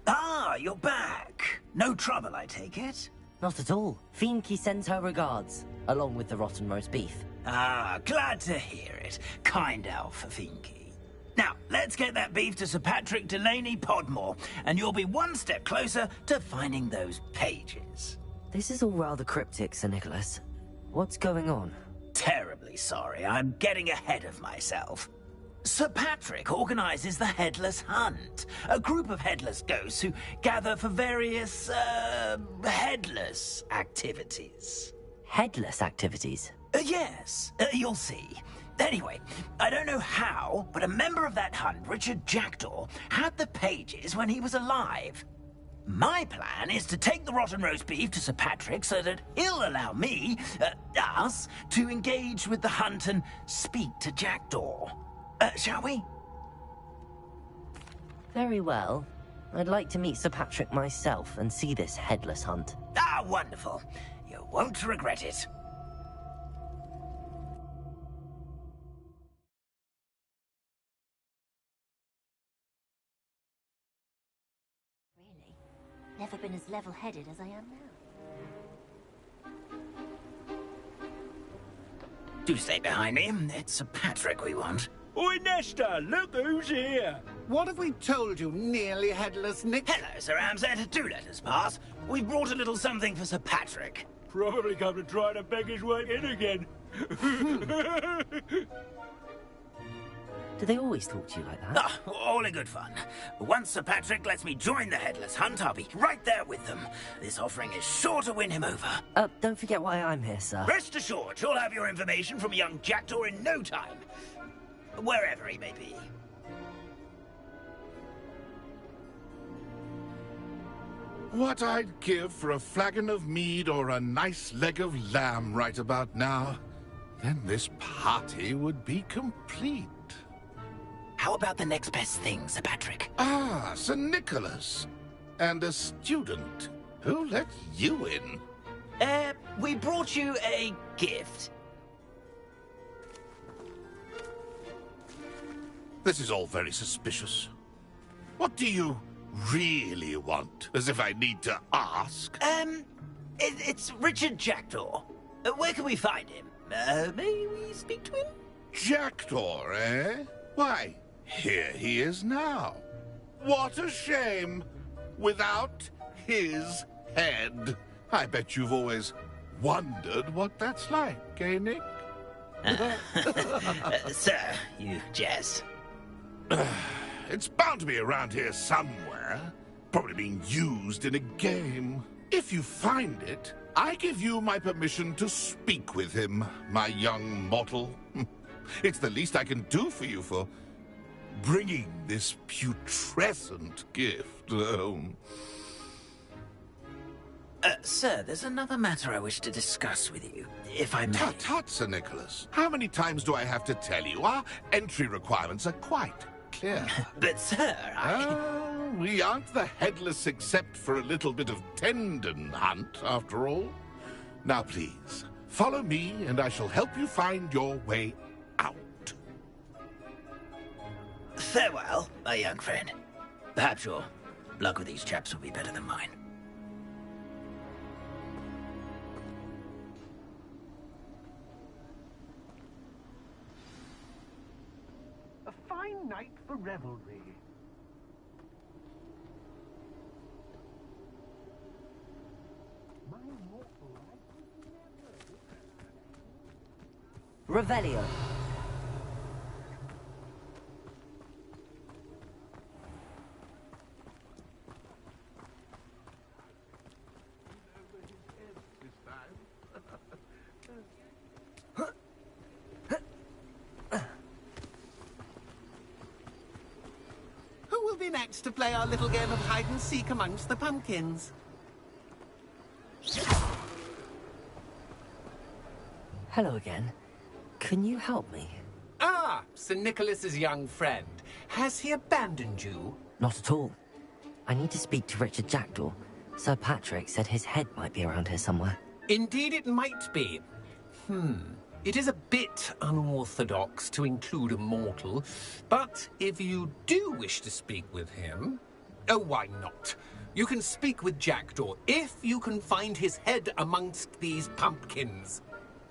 Ah, you're back. No trouble, I take it? Not at all. Finky sends her regards, along with the rotten roast beef. Ah, glad to hear it. Kind elf for Finky. Now, let's get that beef to Sir Patrick Delaney Podmore, and you'll be one step closer to finding those pages. This is all rather cryptic, Sir Nicholas. What's going on? Terribly sorry, I'm getting ahead of myself. Sir Patrick organizes the Headless Hunt, a group of headless ghosts who gather for various, headless activities. Headless activities? Yes, you'll see. Anyway, I don't know how, but a member of that hunt, Richard Jackdaw, had the pages when he was alive. My plan is to take the rotten roast beef to Sir Patrick so that he'll allow me, us, to engage with the hunt and speak to Jackdaw. Shall we? Very well. I'd like to meet Sir Patrick myself and see this headless hunt. Ah, wonderful. You won't regret it. Never been as level-headed as I am now. Do stay behind me. It's Sir Patrick we want. Oi, Nesta, look who's here. What have we told you, nearly headless Nick? Hello, Sir Ramsett. Do let us pass. We've brought a little something for Sir Patrick. Probably come to try to beg his way in again. Do they always talk to you like that? Ah, all in good fun. Once Sir Patrick lets me join the Headless Hunt, I'll be right there with them. This offering is sure to win him over. Don't forget why I'm here, sir. Rest assured, you'll have your information from young Jackdaw in no time. Wherever he may be. What I'd give for a flagon of mead or a nice leg of lamb right about now. Then this party would be complete. How about the next best thing, Sir Patrick? Ah, Sir Nicholas. And a student. Who let you in? We brought you a gift. This is all very suspicious. What do you really want? As if I need to ask. It's Richard Jackdaw. Where can we find him? May we speak to him? Jackdaw, eh? Why, here he is now. What a shame. Without his head. I bet you've always wondered what that's like, eh, Nick? Sir, you jest. It's bound to be around here somewhere. Probably being used in a game. If you find it, I give you my permission to speak with him, my young mortal. It's the least I can do for you for bringing this putrescent gift home. Sir, there's another matter I wish to discuss with you, if I may. Tut, Sir Nicholas. How many times do I have to tell you? Our entry requirements are quite clear. But, sir, we aren't the headless except for a little bit of tendon hunt, after all. Now, please, follow me, and I shall help you find your way out. Farewell, my young friend. Perhaps your luck with these chaps will be better than mine. A fine night for revelry. Revelio. Who will be next to play our little game of hide-and-seek amongst the pumpkins? Hello again. Can you help me? Ah, Sir Nicholas's young friend. Has he abandoned you? Not at all. I need to speak to Richard Jackdaw. Sir Patrick said his head might be around here somewhere. Indeed it might be. It is a bit unorthodox to include a mortal, but if you do wish to speak with him... Oh, why not? You can speak with Jackdaw if you can find his head amongst these pumpkins.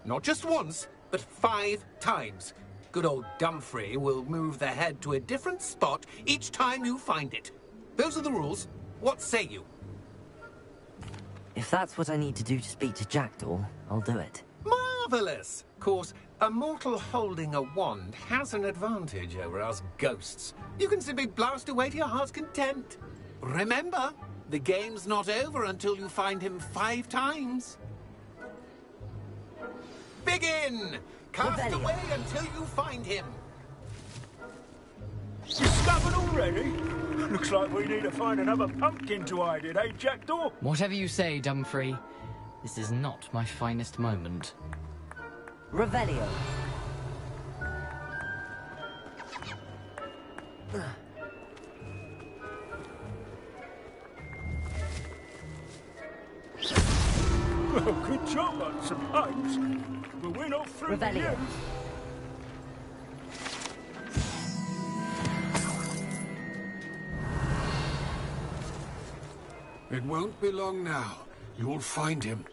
Not just once, but 5 times. Good old Dumfrey will move the head to a different spot each time you find it. Those are the rules. What say you? If that's what I need to do to speak to Jackdaw, I'll do it. Marvellous! Of course, a mortal holding a wand has an advantage over us ghosts. You can simply blast away to your heart's content. Remember, the game's not over until you find him 5 times. Begin! Cast away until you find him. Discovered already? Looks like we need to find another pumpkin to hide in, eh, Jackdaw? Whatever you say, Dumfrey. This is not my finest moment. Revelio. Well, good job, I suppose. But we're not through with you. It won't be long now. You'll find him.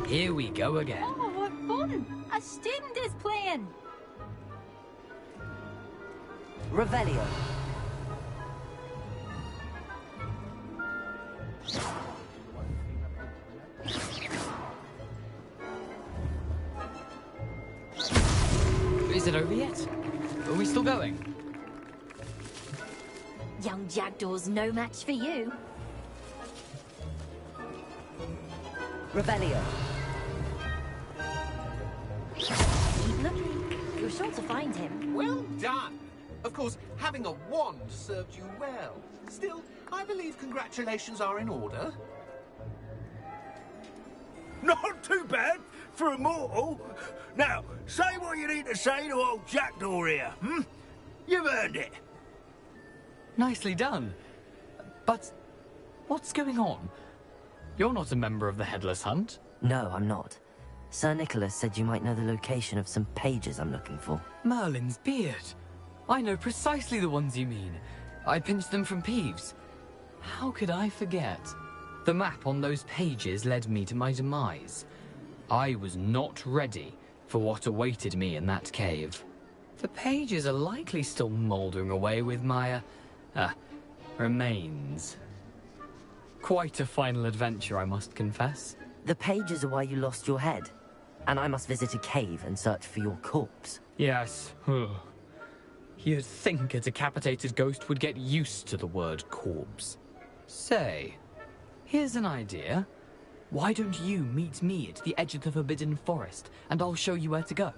Here we go again. Oh, what fun! A student is playing. Revelio. Is it over yet? Are we still going? Young Jackdaw's no match for you. Revelio. Keep looking. You're sure to find him. Well done. Of course, having a wand served you well. Still, I believe congratulations are in order. Not too bad for a mortal. Now, say what you need to say to old Jackdaw here, hmm? You've earned it. Nicely done. But what's going on? You're not a member of the Headless Hunt. No, I'm not. Sir Nicholas said you might know the location of some pages I'm looking for. Merlin's beard. I know precisely the ones you mean. I pinched them from Peeves. How could I forget? The map on those pages led me to my demise. I was not ready for what awaited me in that cave. The pages are likely still mouldering away with my, remains. Quite a final adventure, I must confess. The pages are why you lost your head, and I must visit a cave and search for your corpse. Yes. You'd think a decapitated ghost would get used to the word corpse. Say, here's an idea. Why don't you meet me at the edge of the Forbidden Forest, and I'll show you where to go?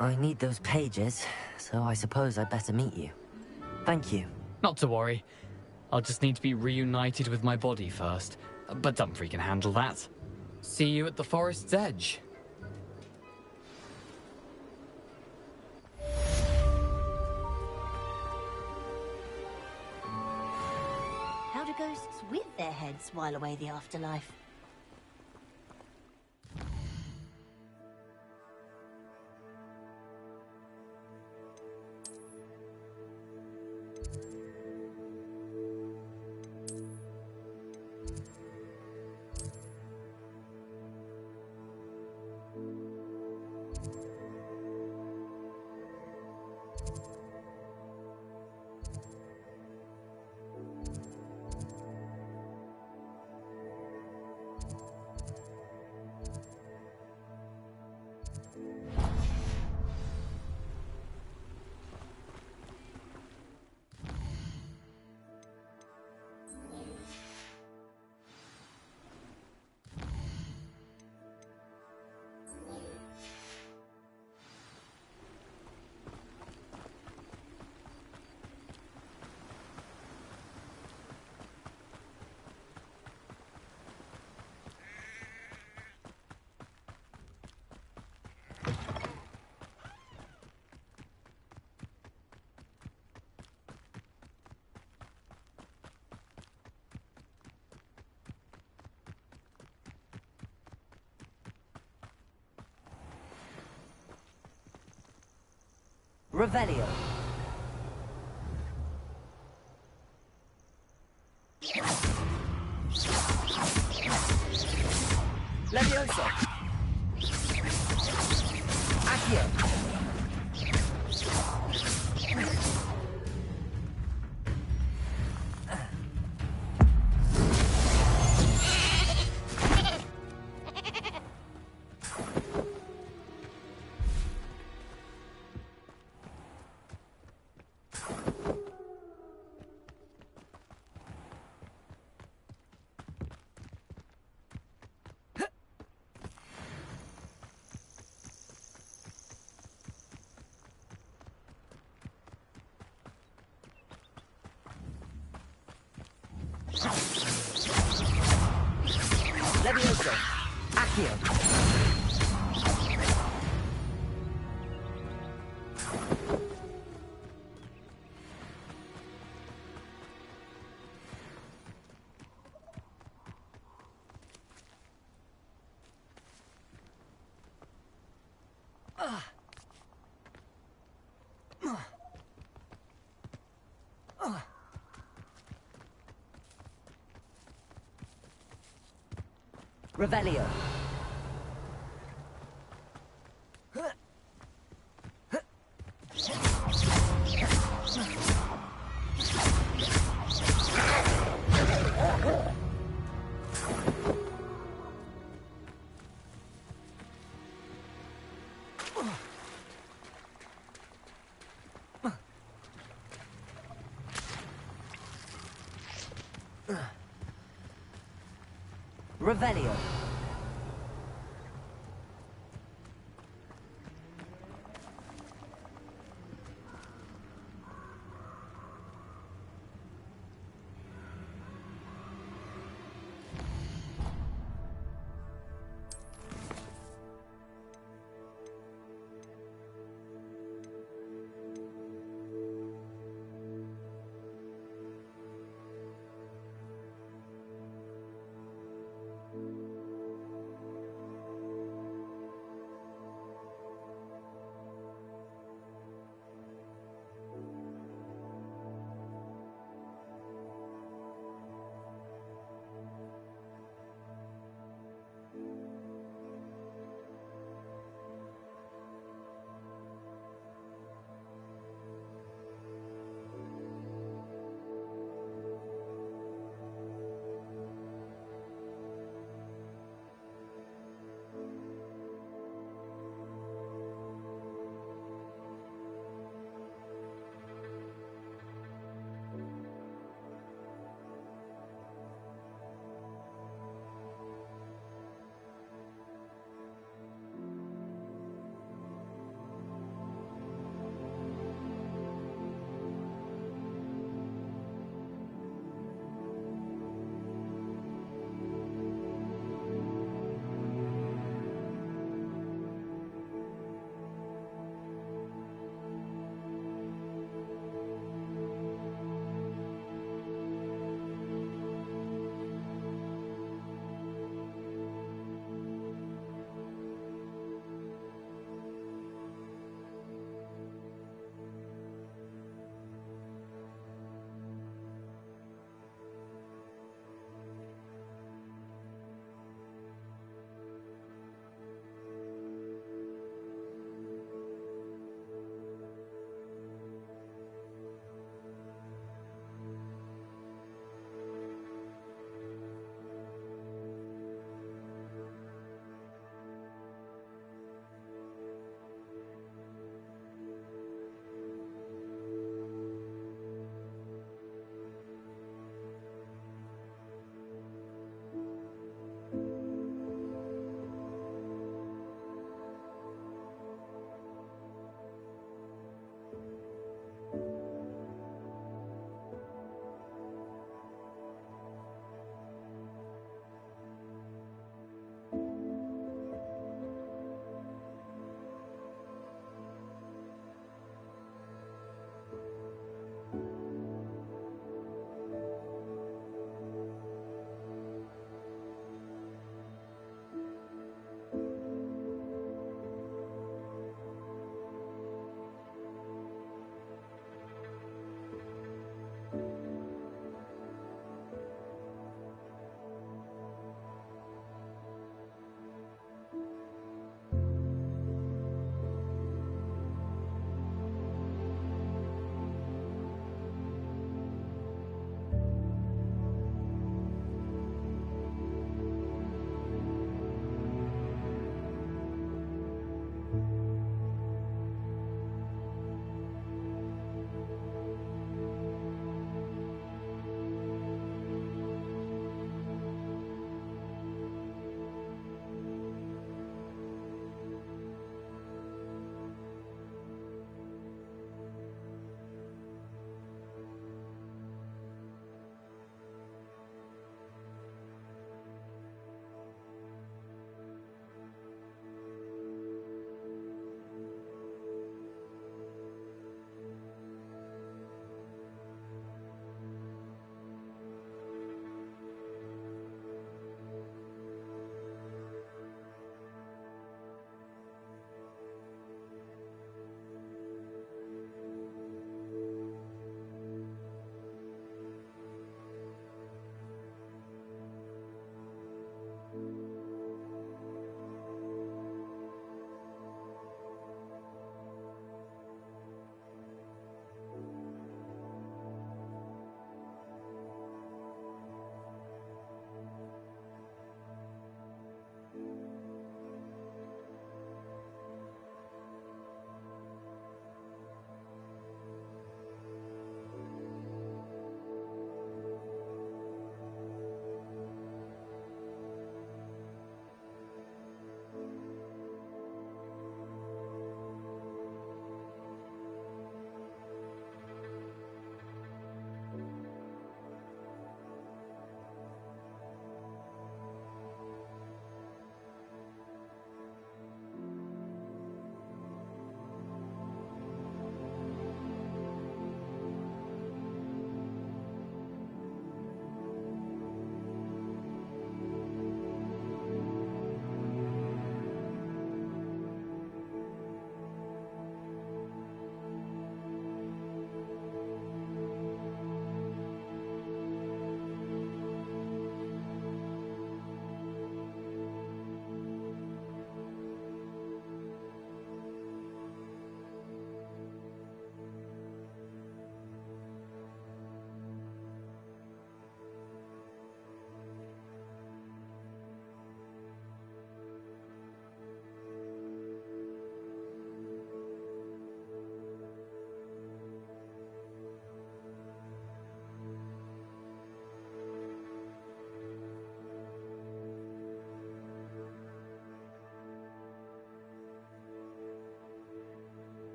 I need those pages, so I suppose I'd better meet you. Thank you. Not to worry. I'll just need to be reunited with my body first. But Dumfries can handle that. See you at the forest's edge. How do ghosts with their heads while away the afterlife? Revelio. Levioso. Accio. Levioso. Accio. Revelio. Revelio.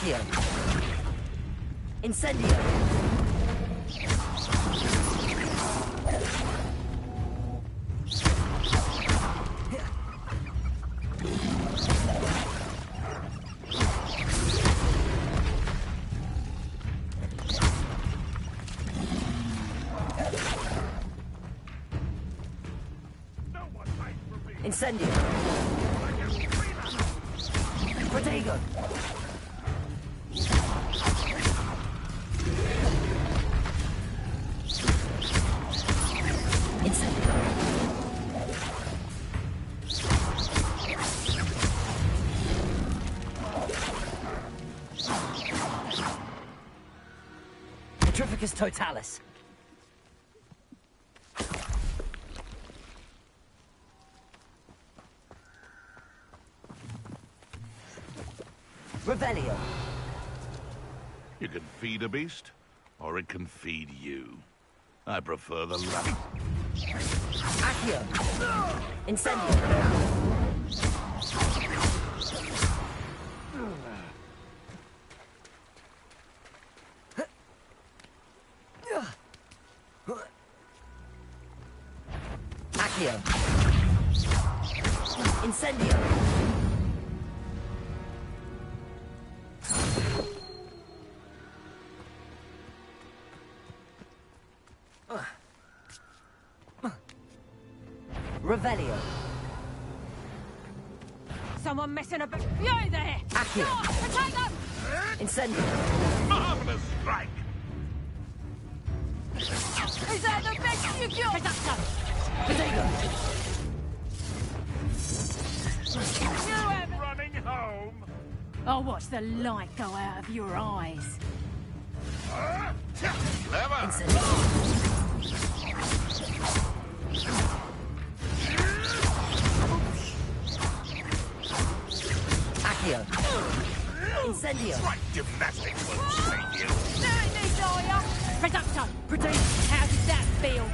Accio. Incendio. Incendio. Protego. Incendio. Petrificus totalis. Revelio. You can feed a beast, or it can feed you. I prefer the latter. Accio. Incendio. Accio. Incendio. Revelio. Someone messing about. You there! Accio. No, protect them! Incendio. Marvelous strike! Is that the best you got? Protect them! Protego. You have Running home! I'll watch the light go out of your eyes. Clever! Accio. Incendio. Right gymnastics will save you. Do it, Desire! Producto! Protego. How does that feel?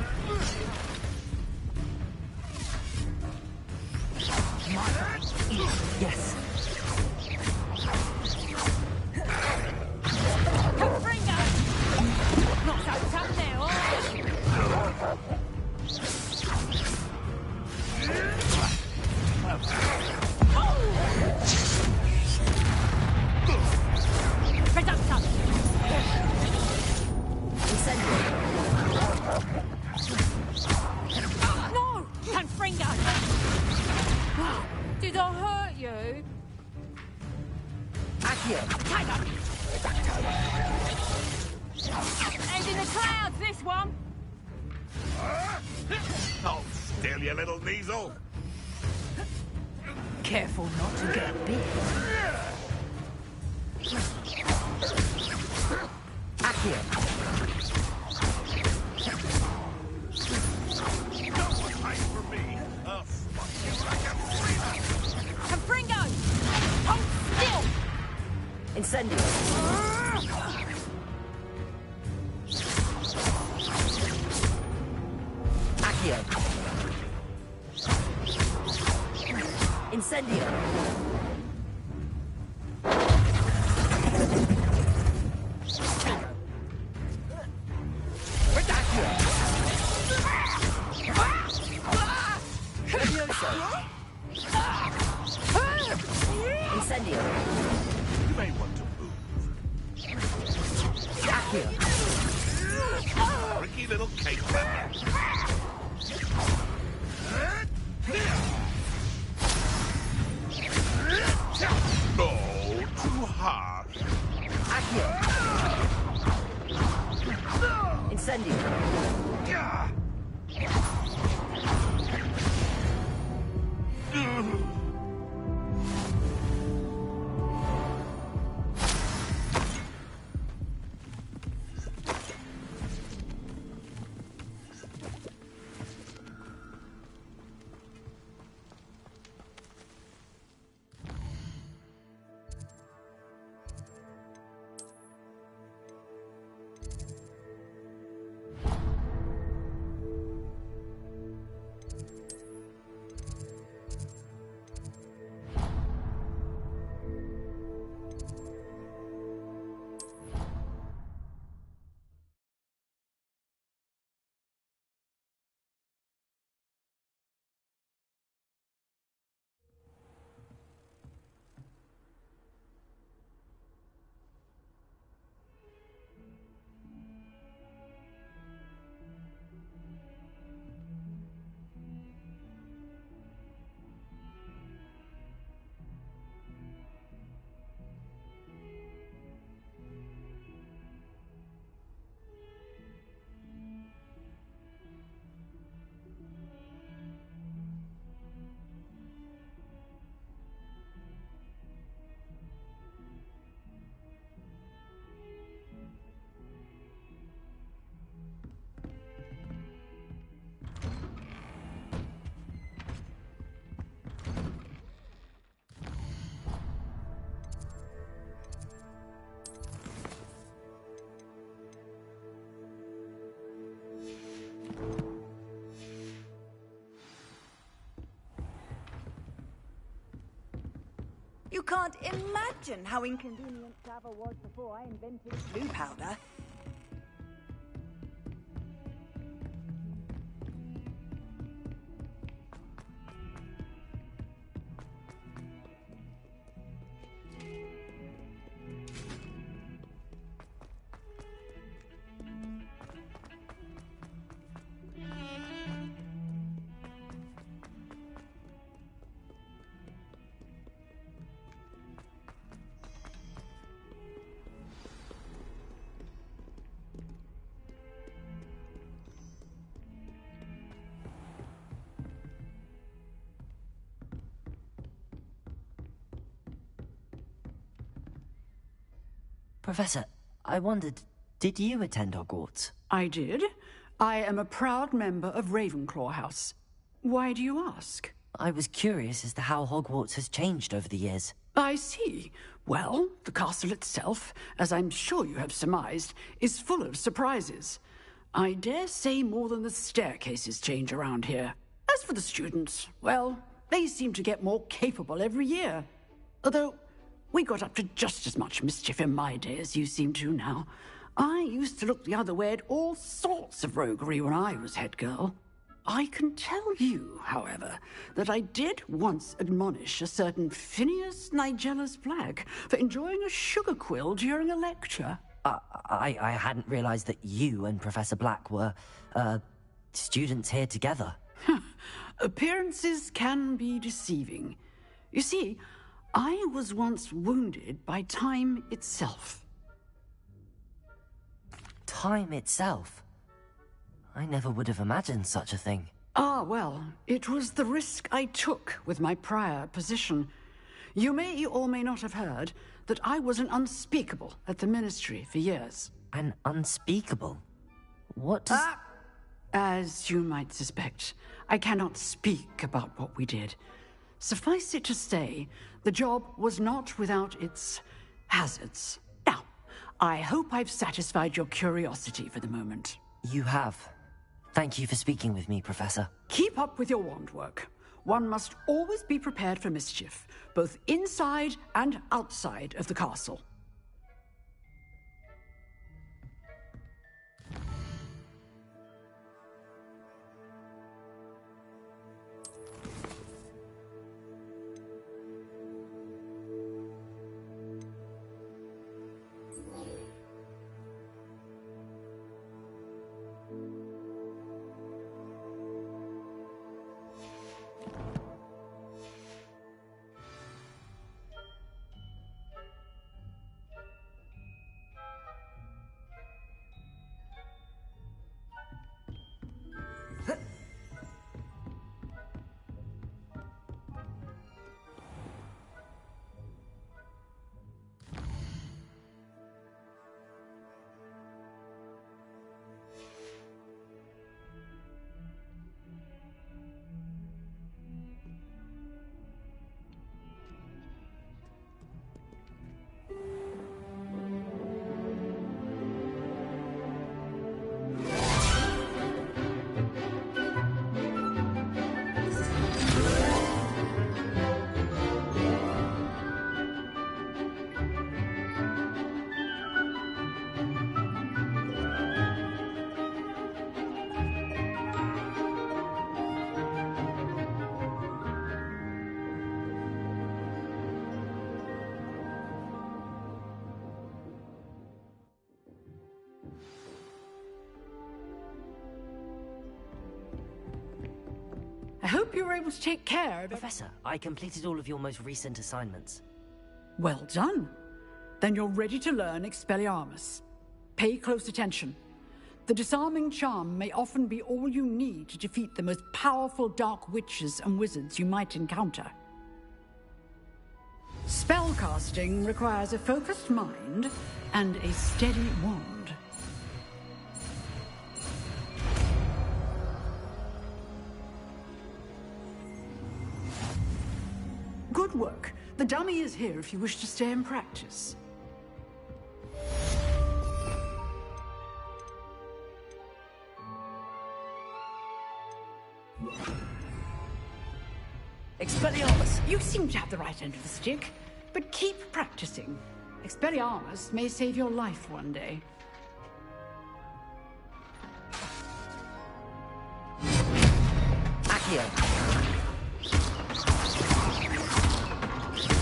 Yes. Confringo! Not so tough now, are you? Producto! Incendio. No! Confringo! Did I hurt you? Accio. Tiger! And in the clouds, this one! Hold still, you little weasel. Careful not to get bit. Accio. No one hides from me. I'll spot you like a freeman. Confringo! Hold still! Incendio. Accio. Incendio. Accio. Levioso. Incendio. You may want to move. Accio. Tricky little cake batter. No, too harsh. Accio. Incendio. You can't imagine how inconvenient travel was before I invented blue powder. Professor, I wondered, did you attend Hogwarts? I did. I am a proud member of Ravenclaw House. Why do you ask? I was curious as to how Hogwarts has changed over the years. I see. Well, the castle itself, as I'm sure you have surmised, is full of surprises. I dare say more than the staircases change around here. As for the students, well, they seem to get more capable every year. Although, we got up to just as much mischief in my day as you seem to now. I used to look the other way at all sorts of roguery when I was head girl. I can tell you, however, that I did once admonish a certain Phineas Nigellus Black for enjoying a sugar quill during a lecture. I hadn't realized that you and Professor Black were, students here together. Appearances can be deceiving. You see, I was once wounded by time itself. Time itself? I never would have imagined such a thing. Ah, well, it was the risk I took with my prior position. You may or may not have heard that I was an unspeakable at the Ministry for years. An unspeakable? What does... As you might suspect, I cannot speak about what we did. Suffice it to say, the job was not without its hazards. Now, I hope I've satisfied your curiosity for the moment. You have. Thank you for speaking with me, Professor. Keep up with your wand work. One must always be prepared for mischief, both inside and outside of the castle. I hope you were able to take care of it. Professor, I completed all of your most recent assignments. Well done. Then you're ready to learn Expelliarmus. Pay close attention. The disarming charm may often be all you need to defeat the most powerful dark witches and wizards you might encounter. Spellcasting requires a focused mind and a steady wand. Good work. The dummy is here if you wish to stay and practice. Expelliarmus! You seem to have the right end of the stick. But keep practicing. Expelliarmus may save your life one day. Accio.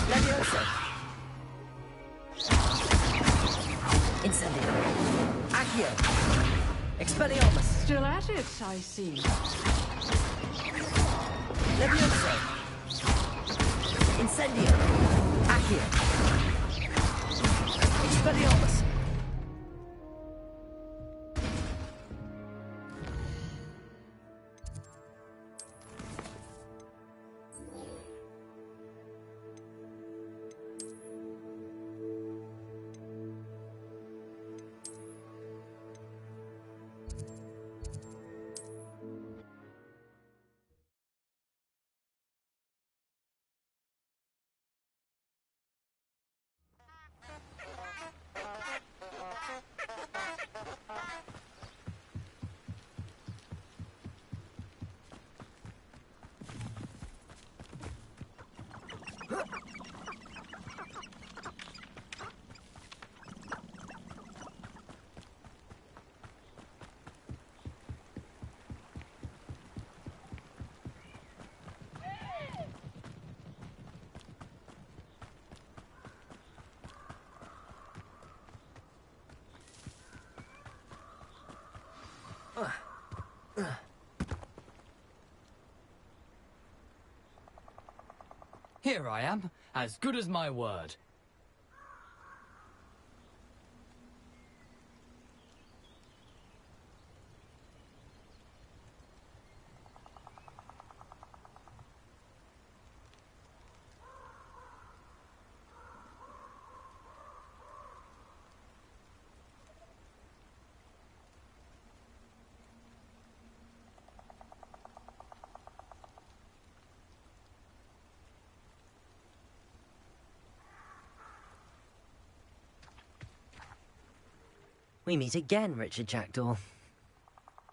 Levioso. Incendio. Accio. Expelliarmus. Still at it, I see. Levioso. Incendio. Accio. Expelliarmus. Here I am, as good as my word. We meet again, Richard Jackdaw.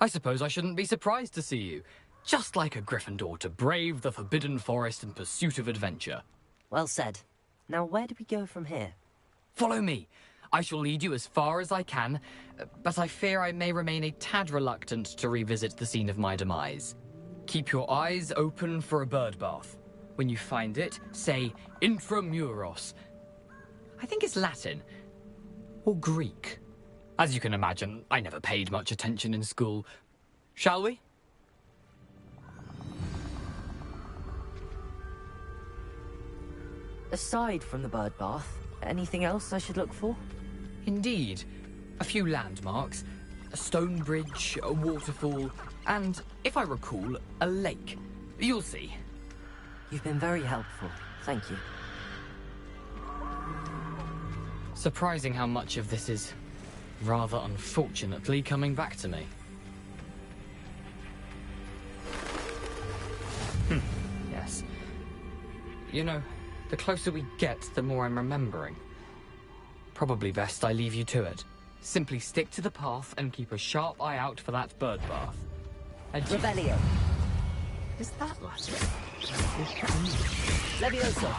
I suppose I shouldn't be surprised to see you. Just like a Gryffindor to brave the Forbidden Forest in pursuit of adventure. Well said. Now where do we go from here? Follow me. I shall lead you as far as I can, but I fear I may remain a tad reluctant to revisit the scene of my demise. Keep your eyes open for a bird bath. When you find it, say intramuros. I think it's Latin. Or Greek. As you can imagine, I never paid much attention in school. Shall we? Aside from the bird bath, anything else I should look for? Indeed. A few landmarks, a stone bridge, a waterfall, and, if I recall, a lake. You'll see. You've been very helpful. Thank you. Surprising how much of this is, rather unfortunately, coming back to me. Yes. You know, the closer we get, the more I'm remembering. Probably best I leave you to it. Simply stick to the path and keep a sharp eye out for that bird bath. Adieu. Revelio. Is that Latin? Levioso.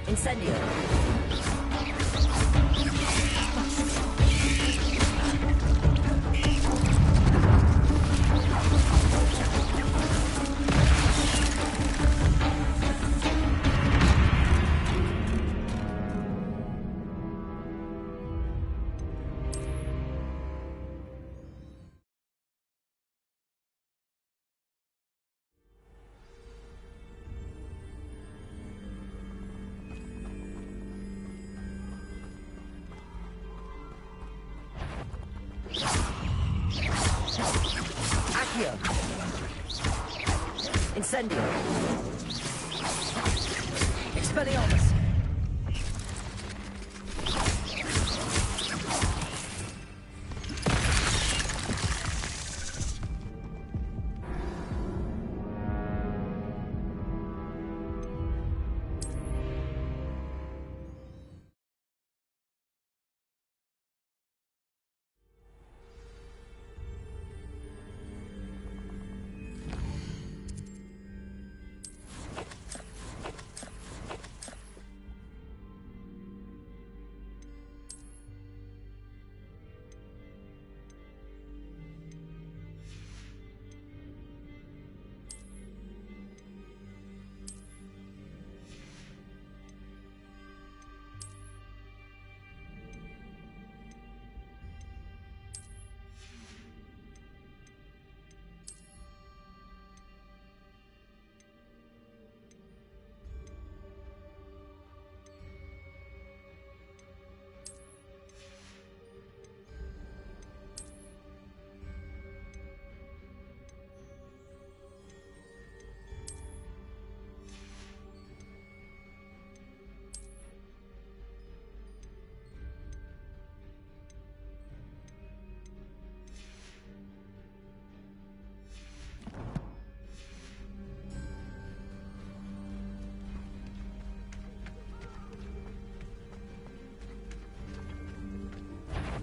Incendio. Accio. Incendio. Expelliarmus.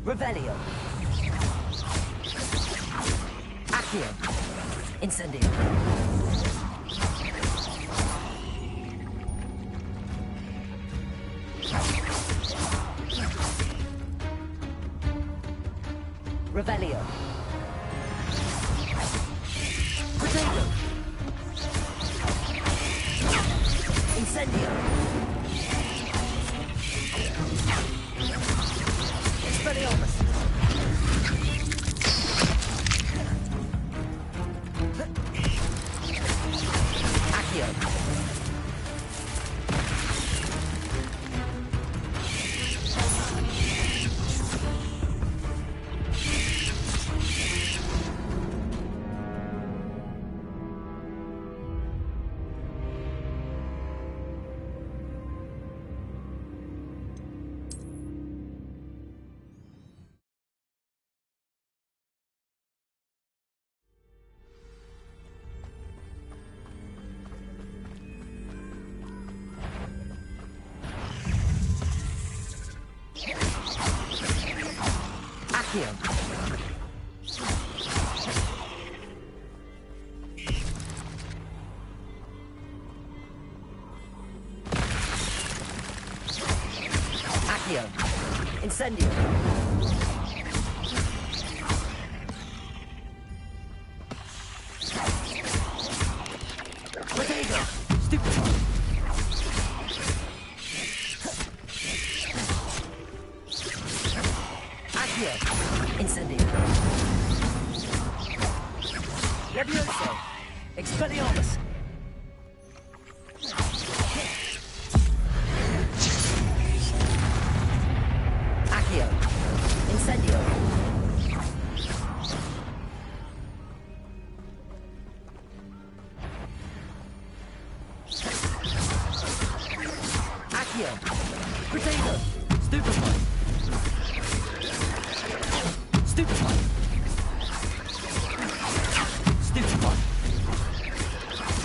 Revelio. Accio. Incendio. Revelio. Potato. Incendio. Expelliarmus. Accio. Accio. Accio. Incendio. Potato. Stupefy. Accio. Incendio. Levioso. Expelliarmus. Accio. Incendio. Accio. Potato. Stupefy. Stupefy. Stupefy.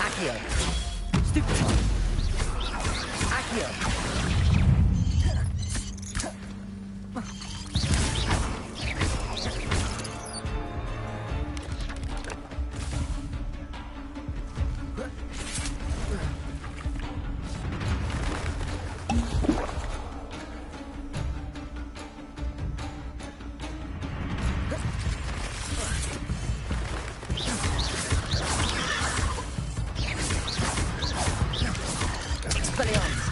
Accio. Stupefy. Accio. Expelliarmus.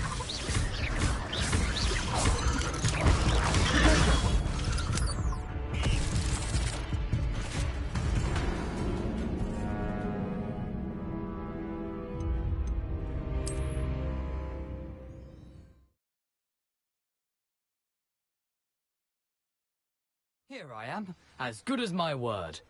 Here I am, as good as my word.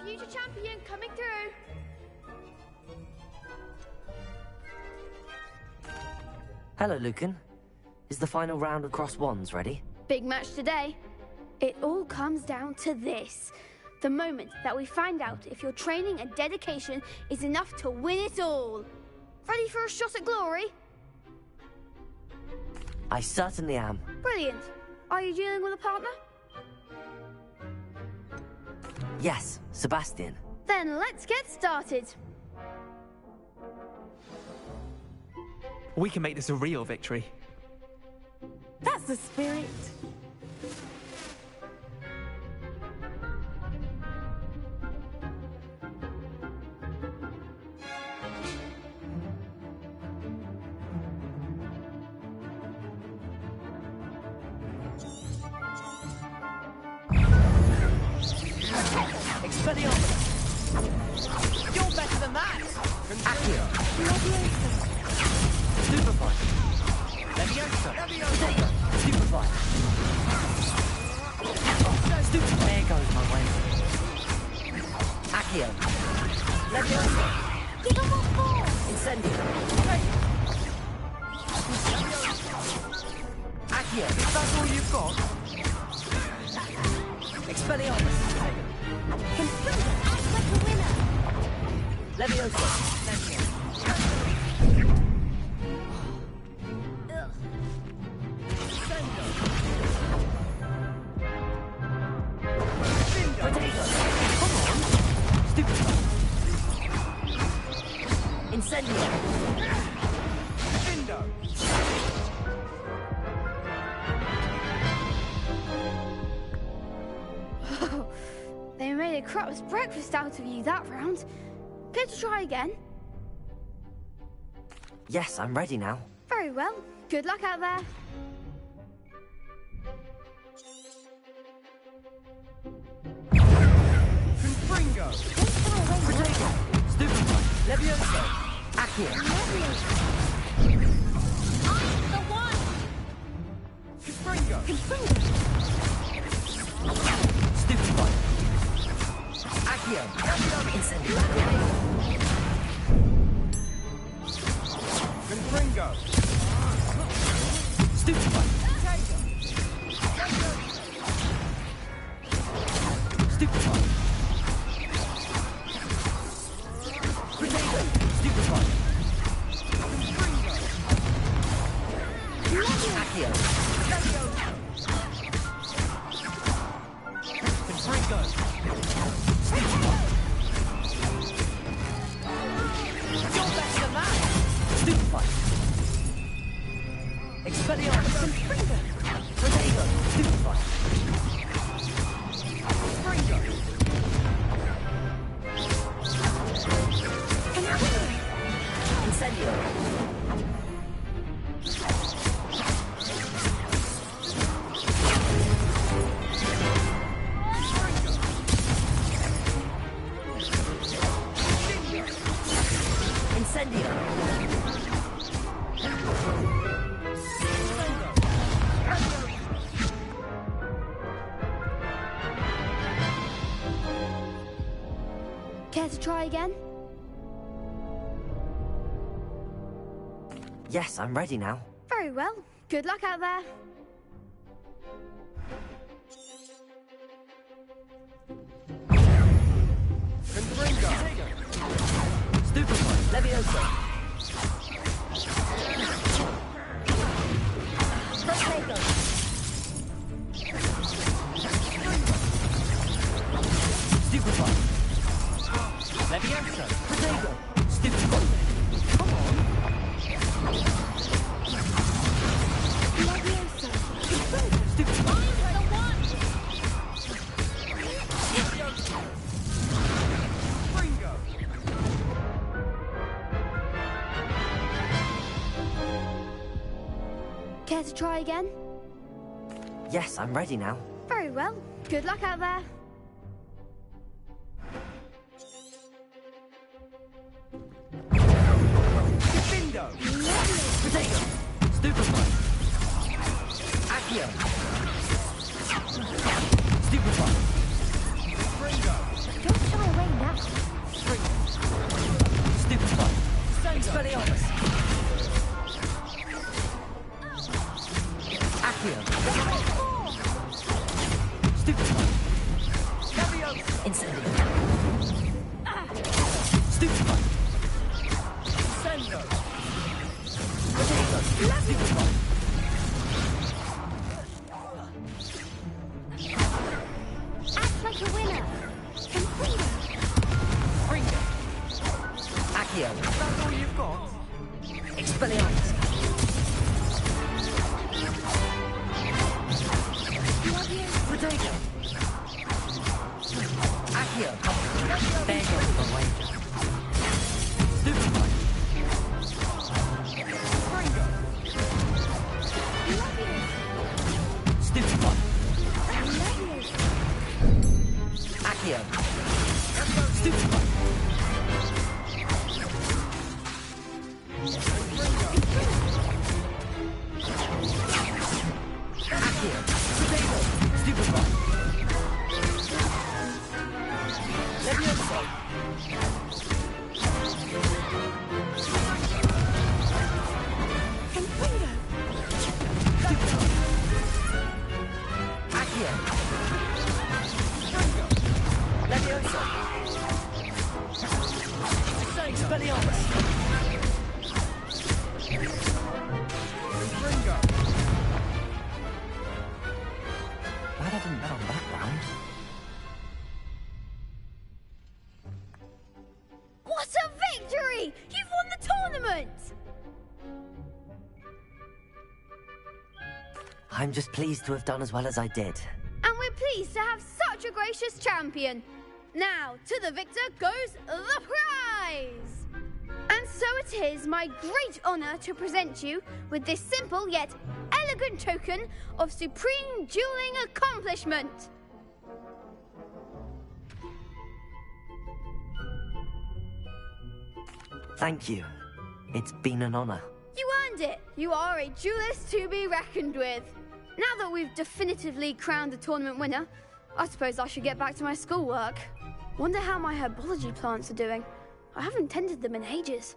Future champion coming through. Hello, Lucan. Is the final round of Cross Wands ready? Big match today. It all comes down to this. The moment that we find out if your training and dedication is enough to win it all. Ready for a shot at glory? I certainly am. Brilliant. Are you dealing with a partner? Yes, Sebastian. Then let's get started. We can make this a real victory. That's the spirit. Expelliarmus! You're better than that! Accio! Stupefy! Leviosa! Potato! Stupefy! Stupefy! There goes my way. Accio! Leviosa! Give him what for? Incendio! Accio! That's all you've got? Expelliarmus! Confringo, act like a winner. Leviosa! Potato! Come on! Stupefy! Incendio! Findo! They made a crap's breakfast out of you that round. Care to try again? Yes, I'm ready now. Very well. Good luck out there. Confringo! Potato! Stupefy! Leviosa! Accio! I'm the one. Confringo! Confringo. Stupefy! Accio! Incendio! Confringo! Stupefy! Stupefy! Potato! Stupefy! Confringo! Accio! Confringo! Stupefy! You're better than that! Stupefy! Expelliarmus! Confringo! Potato! Stupefy! Confringo! Incendio! Incendio! Care to try again? Yes, I'm ready now. Very well. Good luck out there. Confringo! Stupefy! Leviosa! Potato. Stupefy! Leviosa! Potato! Stupefy! Come on! Leviosa. Stupefy! I'm the one. Confringo! Care to try again? Yes, I'm ready now. Very well. Good luck out there. Findo! Potato! Stupefy! Accio! Stupefy! Confringo! Don't shy away now. Stupefy! Expelliarmus! Accio! Stupefy! Leviosa! Incendio! Stupefy! Incendio! Potato! Stupefy! Act like a winner. Confringo. Fringo! Accio! That's all you've got? Expelliarmus! Potato! Accio! There goes the wager. Stupefy! Fringo! Stupefy! Accio! Glad I didn't bet on that round. What a victory! You've won the tournament! I'm just pleased to have done as well as I did. And we're pleased to have such a gracious champion. Now, to the victor goes the prize! And so it is my great honour to present you with this simple yet elegant token of supreme dueling accomplishment. Thank you. It's been an honour. You earned it. You are a duelist to be reckoned with. Now that we've definitively crowned the tournament winner, I suppose I should get back to my schoolwork. Wonder how my herbology plants are doing. I haven't tended them in ages.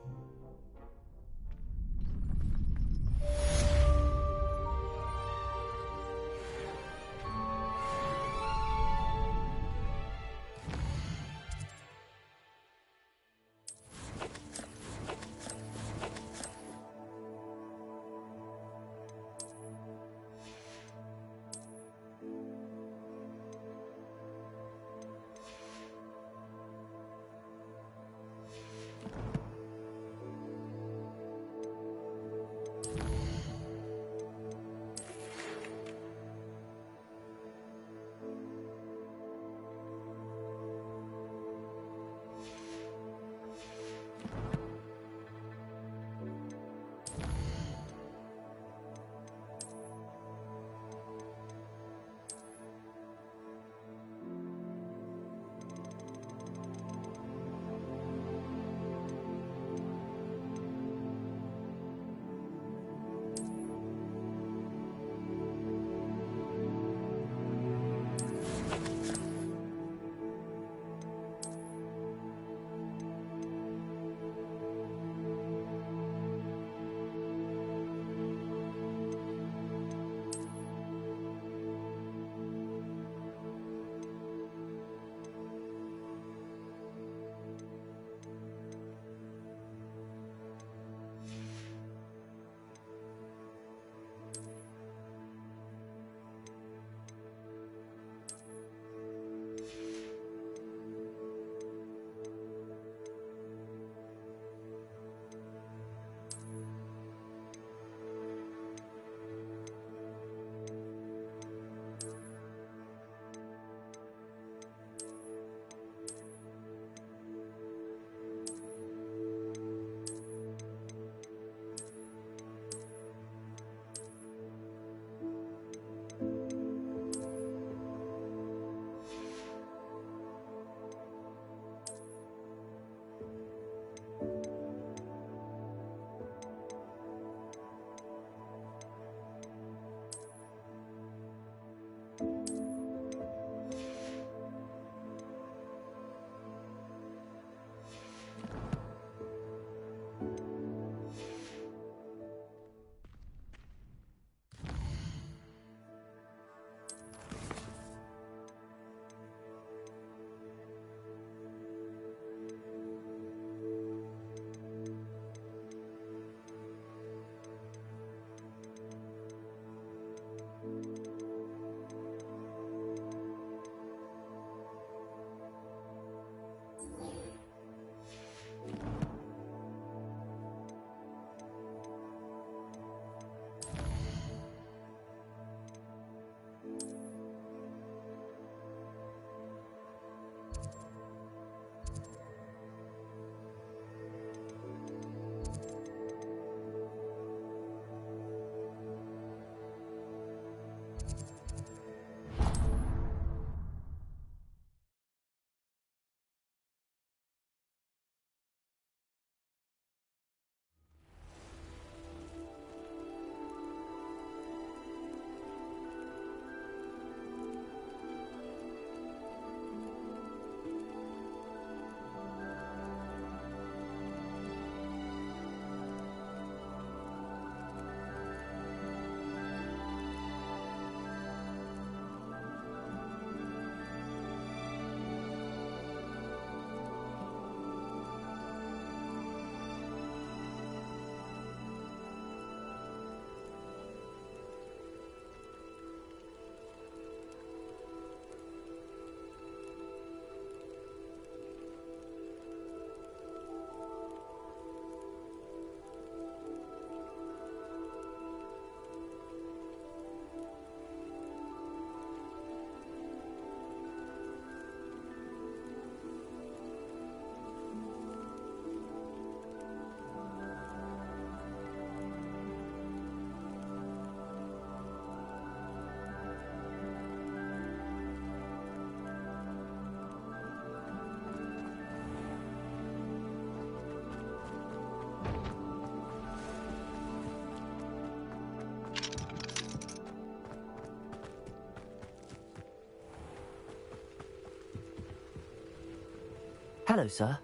Hello, sir.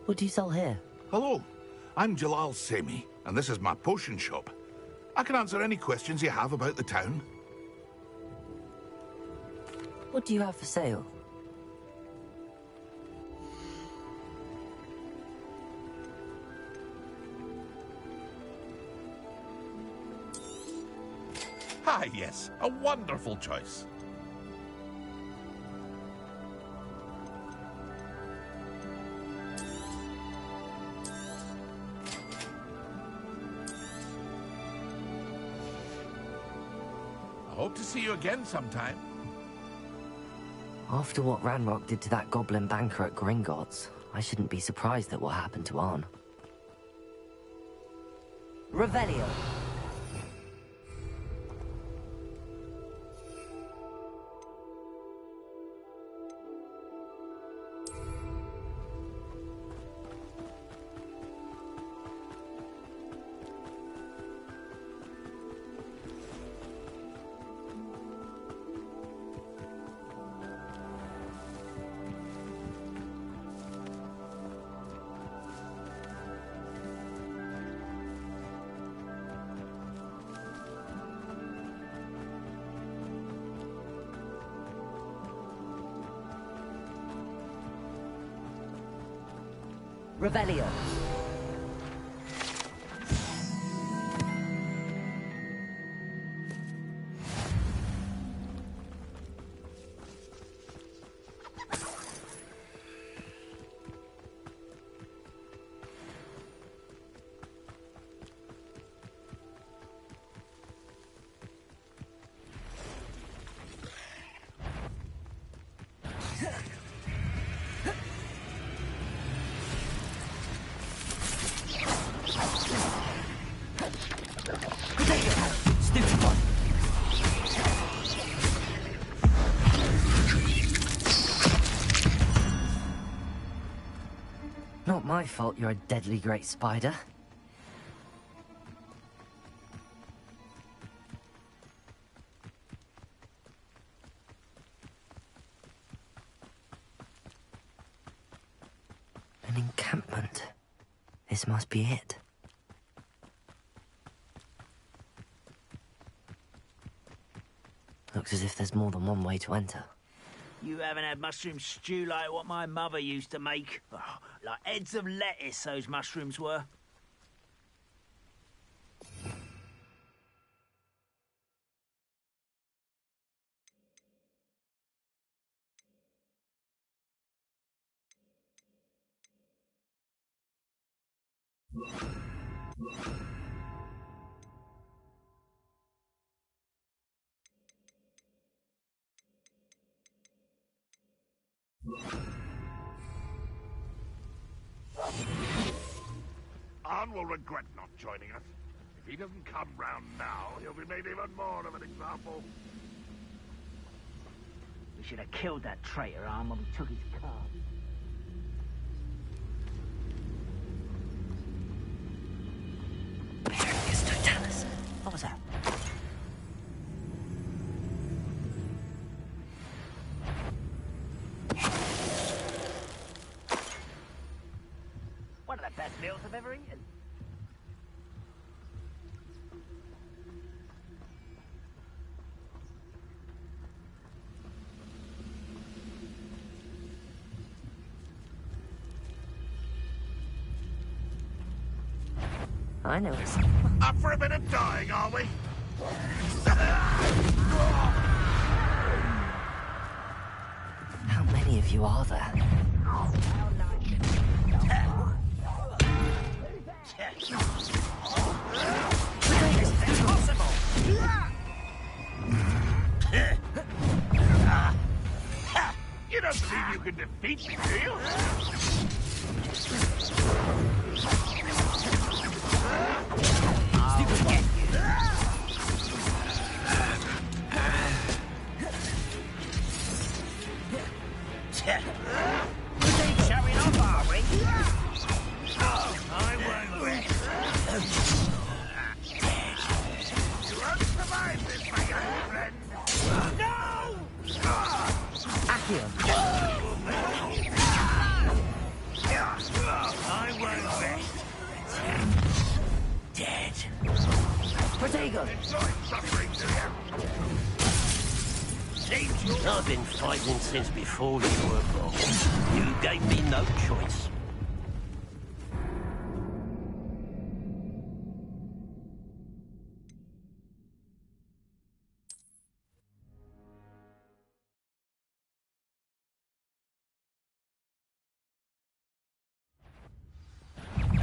What do you sell here? Hello, I'm Jalal Semi, and this is my potion shop. I can answer any questions you have about the town. What do you have for sale? Ah, yes, a wonderful choice. I hope to see you again sometime. After what Ranrock did to that goblin banker at Gringotts, I shouldn't be surprised at what happened to Arn. Revelio. Revelio. Not my fault you're a deadly great spider. An encampment. This must be it. Looks as if there's more than one way to enter. You haven't had mushroom stew like what my mother used to make. Oh, like heads of lettuce, those mushrooms were. Arn will regret not joining us. If he doesn't come round now, he'll be made even more of an example. We should have killed that traitor Arn when we took his car. What was that? One of the best meals I've ever eaten. I know it's... Up for a bit of dying, are we? How many of you are there? You don't believe you can defeat me, do you? Showing off, are we? I won't. You won't survive this, my young friend. No! Accio. Protego! I've been fighting since before you were born. You gave me no choice.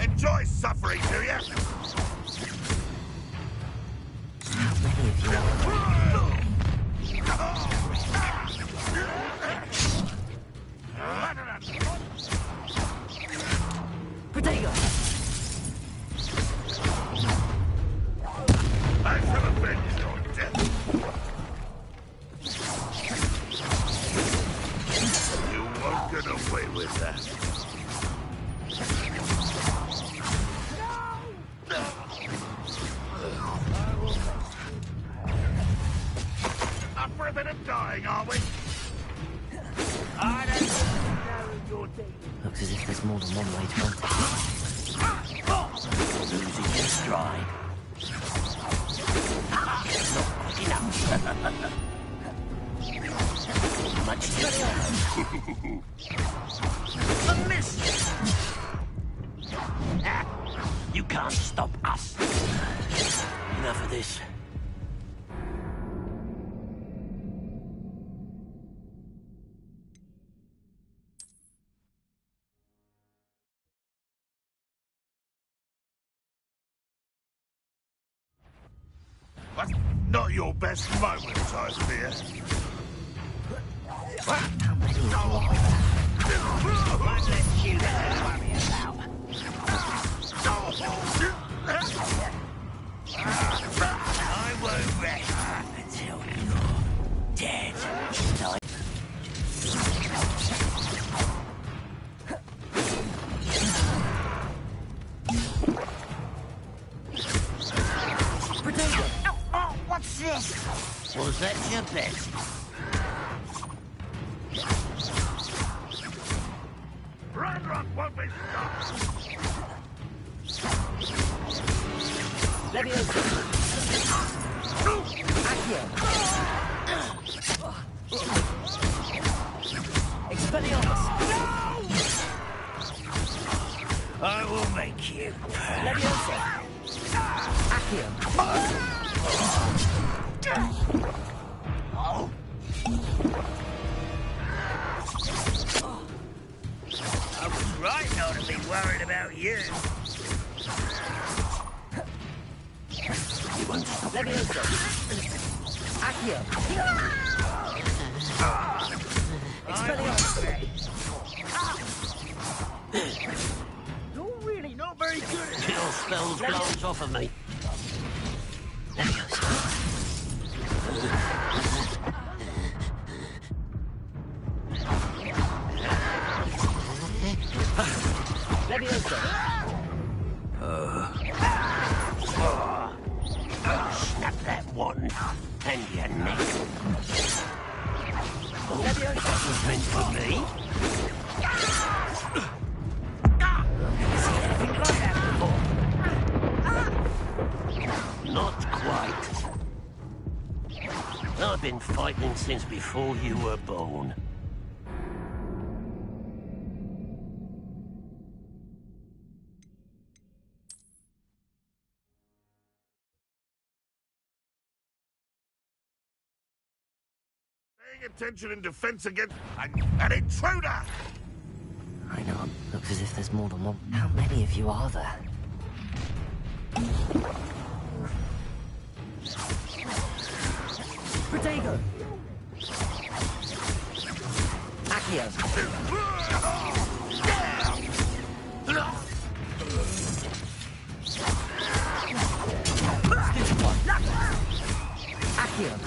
Enjoy suffering, do you? How many of you Protego! I shall avenge your death. You won't get away with that. Up for a bit of dying, are we? I don't know your day. Looks as if there's more than one way to contact. Losing your stride. Not quick enough. Much too a miss. You can't stop us. Enough of this. That's not your best moment, I fear. How many of you are One less you to worry about. I won't rest until you're dead. Protego! Oh, what's this? Was that your bet? Run won't be Leviosa! Accio! Expelliarmus! I will make you. Leviosa! Accio! I was right not to be worried about you. You won't stop. Leviosa! Accio! Expelliarmus! You're really not very good at your spells glance off of me. Leviosa! Snap that wand and your neck. Oh, that was meant for me. See anything like that before? Not quite. I've been fighting since before you were born. Paying attention in defense against an intruder! I know. Looks as if there's more than one. How many of you are there? Protego! Accio! Accio!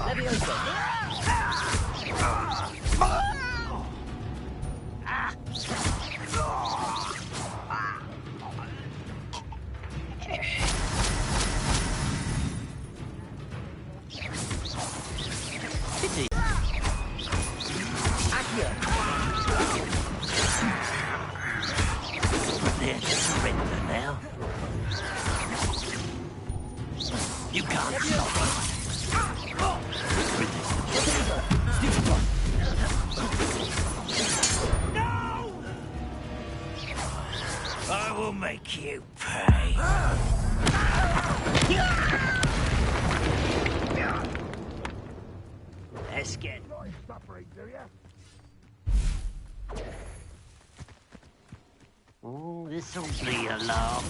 Leviosa! Pity. Accio! They're to surrender now. will make you pay. Let's get suffering, do ya? Oh, this'll bleed along.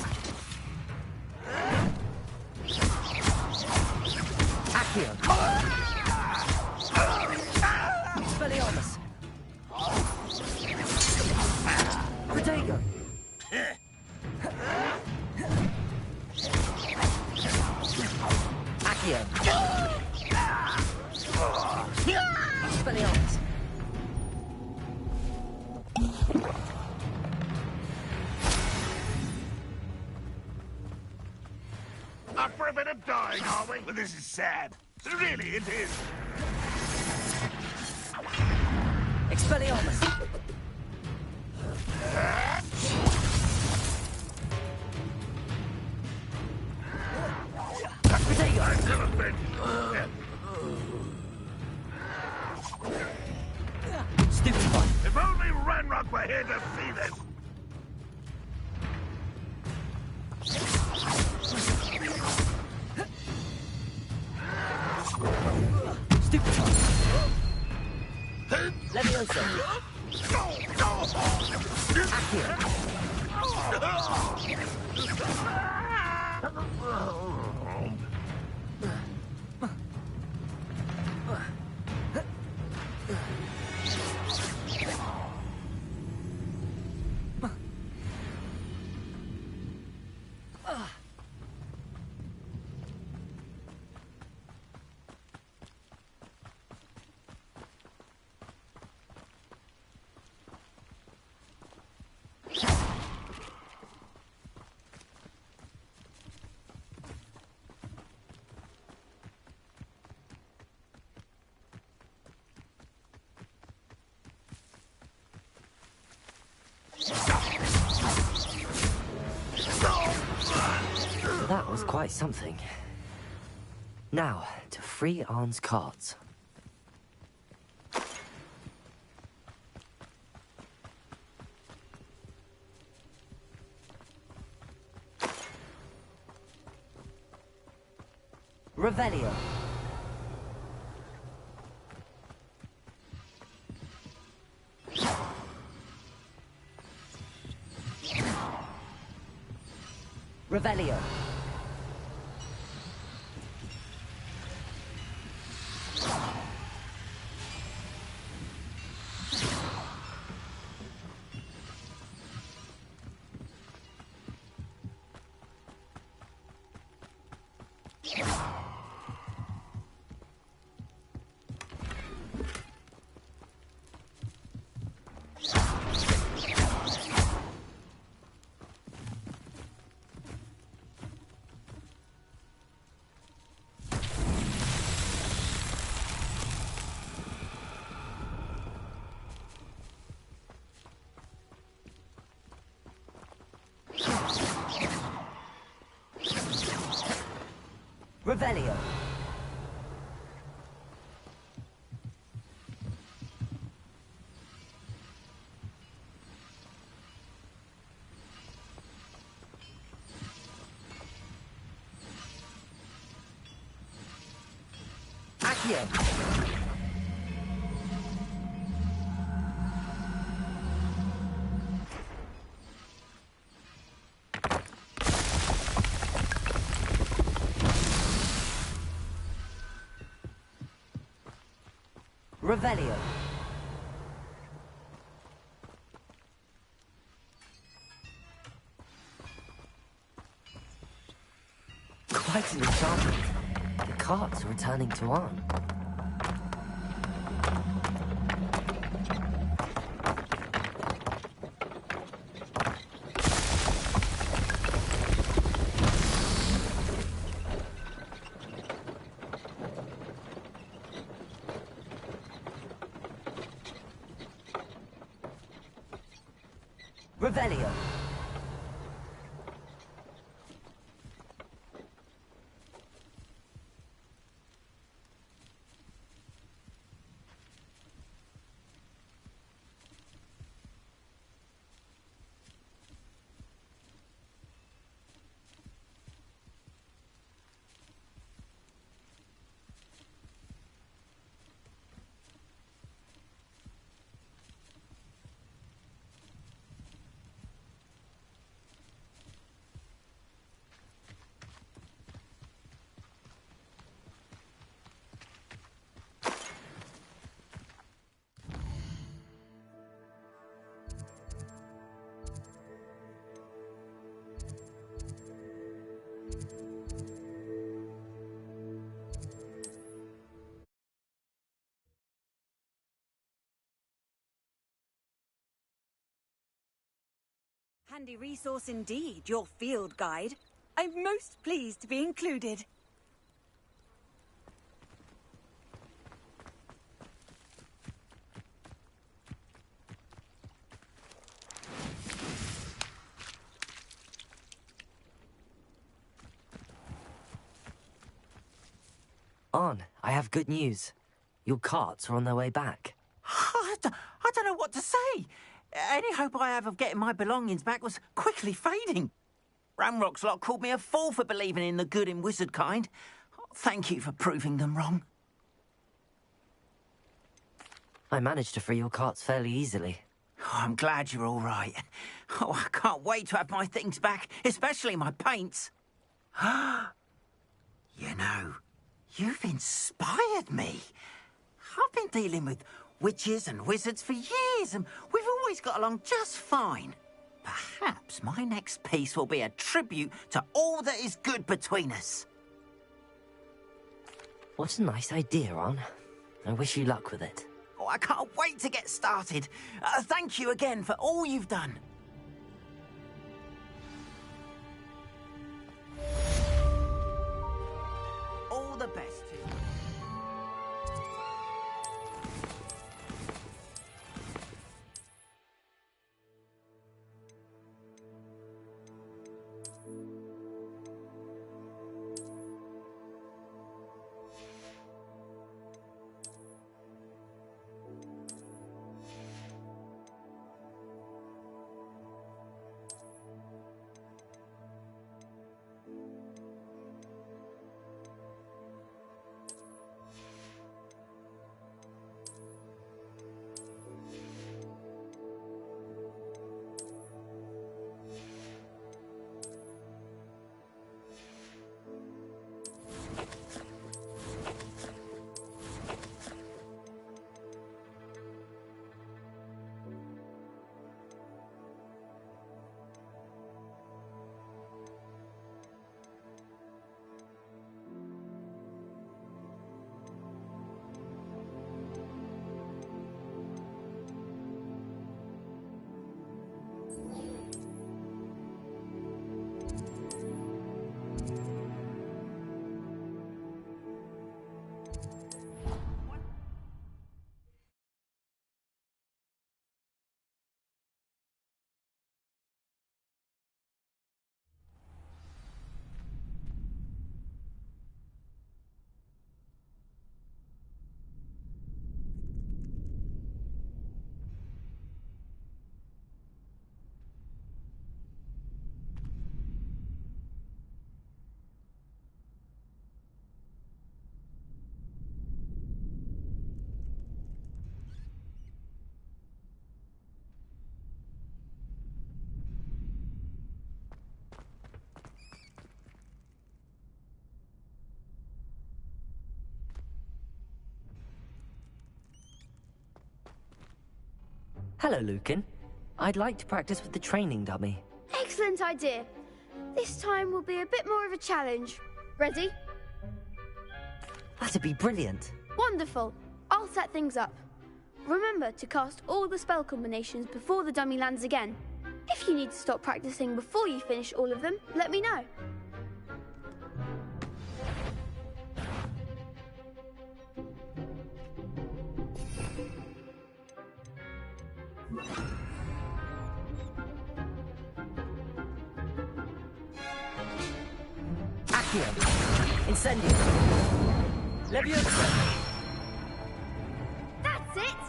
Accio! Expelliarmus! Protego! Accio! Expelliarmus! Up for a bit of dying, are we? Well, this is sad. Really, it is. Expelliarmus! Protego! I've never been. Stupefy! If only Ranrock were here to see this. Stupefy! Leviosa! That was quite something. Now, to free Arn's cards. Revelio. Revelio. Revelio. Accio. Revelio. Quite an enchantment. The cards are returning to Arn. Revelio. handy resource indeed, your field guide. I'm most pleased to be included. On, I have good news. Your carts are on their way back. I don't know what to say. Any hope I have of getting my belongings back was quickly fading. Ramrock's lot called me a fool for believing in the good in wizard kind. Thank you for proving them wrong. I managed to free your carts fairly easily. Oh, I'm glad you're all right. Oh, I can't wait to have my things back, especially my paints. You know, you've inspired me. I've been dealing with witches and wizards for years, and we've always got along just fine. Perhaps my next piece will be a tribute to all that is good between us. What a nice idea, On. I wish you luck with it. Oh, I can't wait to get started. Thank you again for all you've done. All the best to you. Hello, Lucan. I'd like to practice with the training dummy. Excellent idea. This time will be a bit more of a challenge. Ready? That'd be brilliant. Wonderful. I'll set things up. Remember to cast all the spell combinations before the dummy lands again. If you need to stop practicing before you finish all of them, let me know. Accio. Incendio. Leviosa. That's it!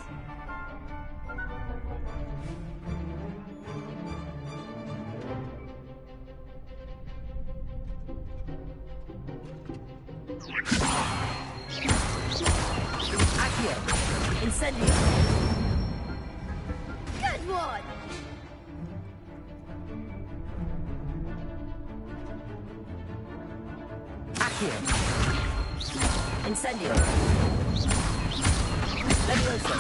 Accio. Incendio. Good one! Accio. Incendio. Leviosa.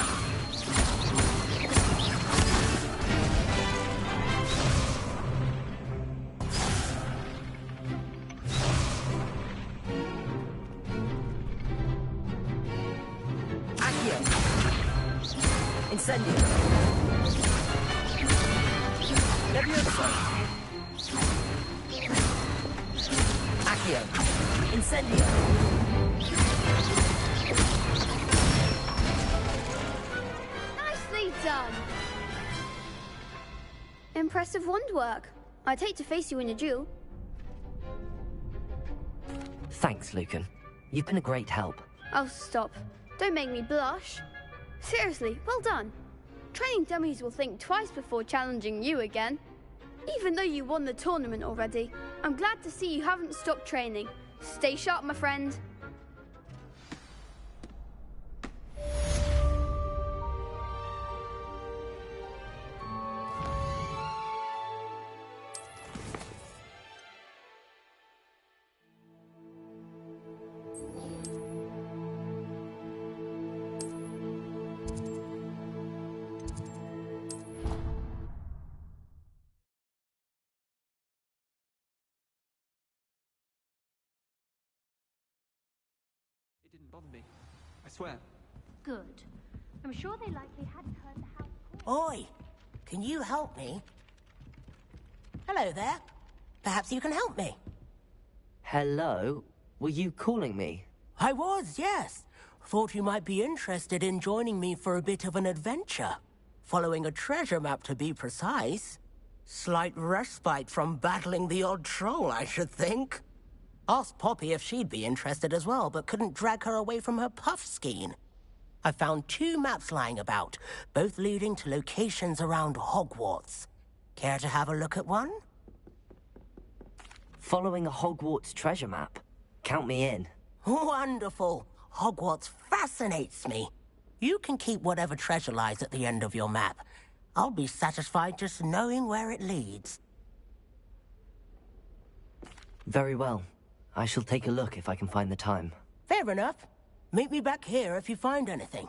Accio. Incendio. Leviosa! Accio! Incendio! Nicely done! Impressive wand work. I'd hate to face you in a duel. Thanks, Lucan. You've been a great help. Oh, stop. Don't make me blush. Seriously, well done. Training dummies will think twice before challenging you again. Even though you won the tournament already, I'm glad to see you haven't stopped training. Stay sharp, my friend. It didn't bother me. I swear. Good. I'm sure they likely hadn't heard the house call. Oi! Can you help me? Hello there. Perhaps you can help me. Hello? Were you calling me? I was, yes. Thought you might be interested in joining me for a bit of an adventure. Following a treasure map, to be precise. Slight respite from battling the odd troll, I should think. Asked Poppy if she'd be interested as well, but couldn't drag her away from her puff skein. I found 2 maps lying about, both leading to locations around Hogwarts. Care to have a look at one? Following a Hogwarts treasure map? Count me in. Wonderful. Hogwarts fascinates me. You can keep whatever treasure lies at the end of your map. I'll be satisfied just knowing where it leads. Very well. I shall take a look if I can find the time. Fair enough. Meet me back here if you find anything.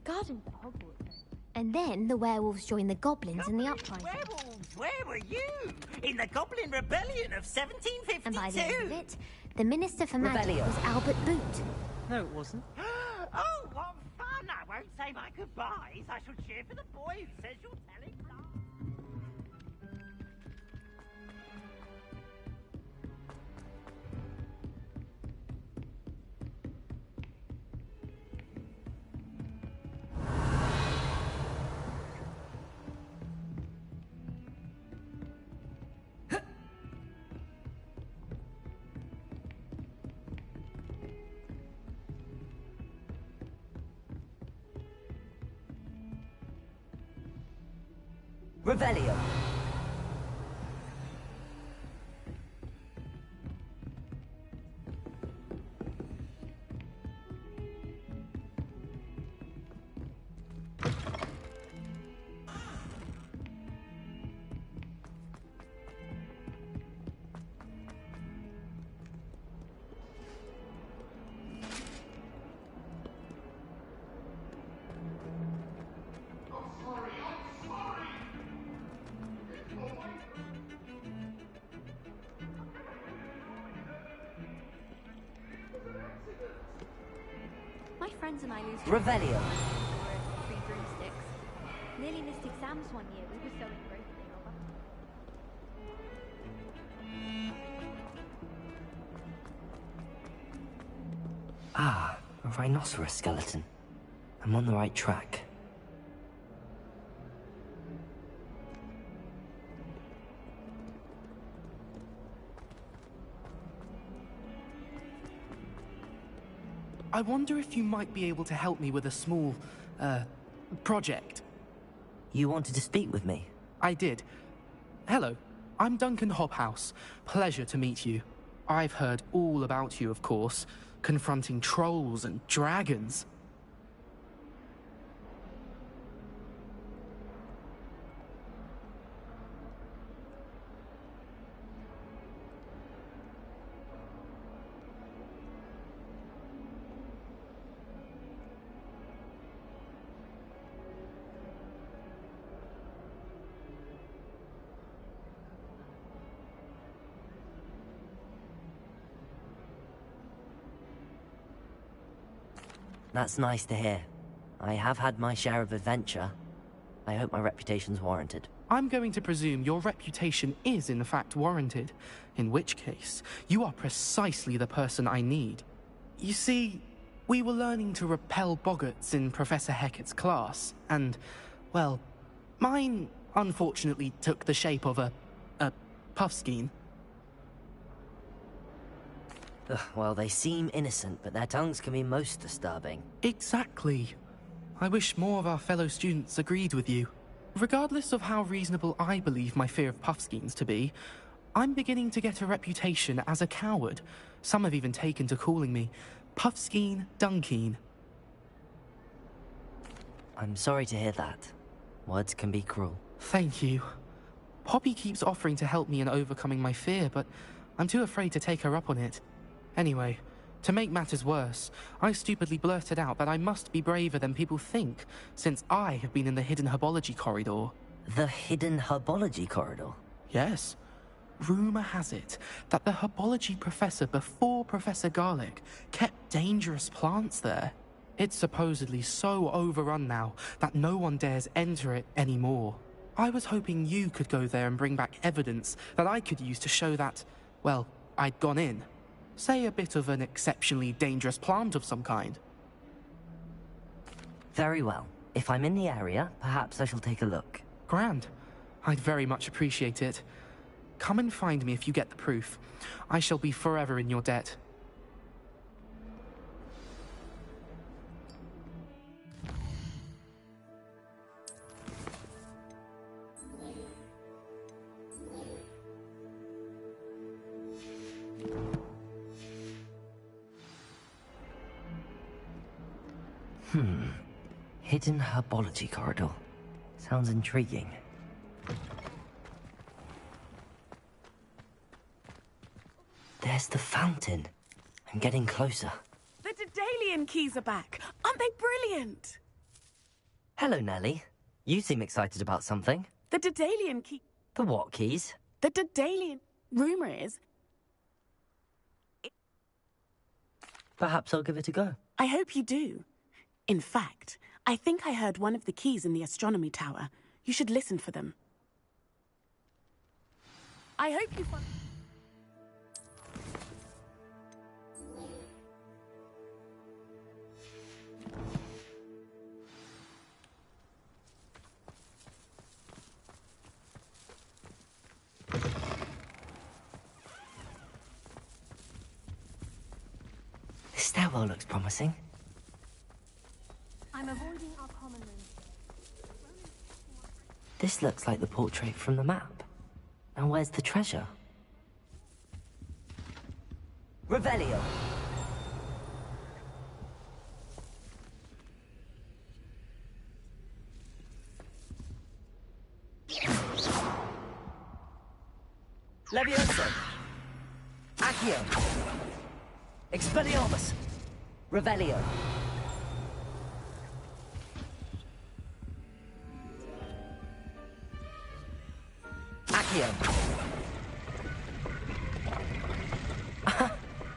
Garden for Hogwarts. And then the werewolves joined the goblins in the uprising. Werewolves, where were you? In the Goblin Rebellion of 1752? And by the end of it, the Minister for Magic Rebellion. was Albert Boot. No, it wasn't. Oh, what fun! I won't say my goodbyes. I shall cheer for the boy who says you're telling lies. Revelio. My friends and I lose Revelio. free broomsticks. Nearly missed exams one year. We were so engrossed in over. Ah, a rhinoceros skeleton. I'm on the right track. I wonder if you might be able to help me with a small, project. You wanted to speak with me? I did. Hello, I'm Duncan Hobhouse. Pleasure to meet you. I've heard all about you, of course, confronting trolls and dragons. That's nice to hear. I have had my share of adventure. I hope my reputation's warranted. I'm going to presume your reputation is in fact warranted, in which case, you are precisely the person I need. You see, we were learning to repel boggarts in Professor Hecat's class, and, well, mine unfortunately took the shape of a puffskein. Well, they seem innocent, but their tongues can be most disturbing. Exactly. I wish more of our fellow students agreed with you. Regardless of how reasonable I believe my fear of puffskeins to be, I'm beginning to get a reputation as a coward. Some have even taken to calling me Puffskein Dunkeen. I'm sorry to hear that. Words can be cruel. Thank you. Poppy keeps offering to help me in overcoming my fear, but I'm too afraid to take her up on it. Anyway, to make matters worse, I stupidly blurted out that I must be braver than people think, since I have been in the hidden herbology corridor. The hidden herbology corridor? Yes. Rumor has it that the herbology professor before Professor Garlic kept dangerous plants there. It's supposedly so overrun now that no one dares enter it anymore. I was hoping you could go there and bring back evidence that I could use to show that, well, I'd gone in. Say a bit of an exceptionally dangerous plant of some kind. Very well. If I'm in the area, perhaps I shall take a look. Grand. I'd very much appreciate it. Come and find me if you get the proof. I shall be forever in your debt. Hidden herbology corridor. Sounds intriguing. There's the fountain. I'm getting closer. The Daedalian keys are back. Aren't they brilliant? Hello, Nellie. You seem excited about something. The Daedalian key... The what keys? The Daedalian... Rumor is... Perhaps I'll give it a go. I hope you do. In fact, I think I heard one of the keys in the astronomy tower. You should listen for them. I hope you find... This stairwell looks promising. I'm avoiding our common room. This looks like the portrait from the map. Now where's the treasure? Revelio! Levioso! Accio! Expelliarmus! Revelio!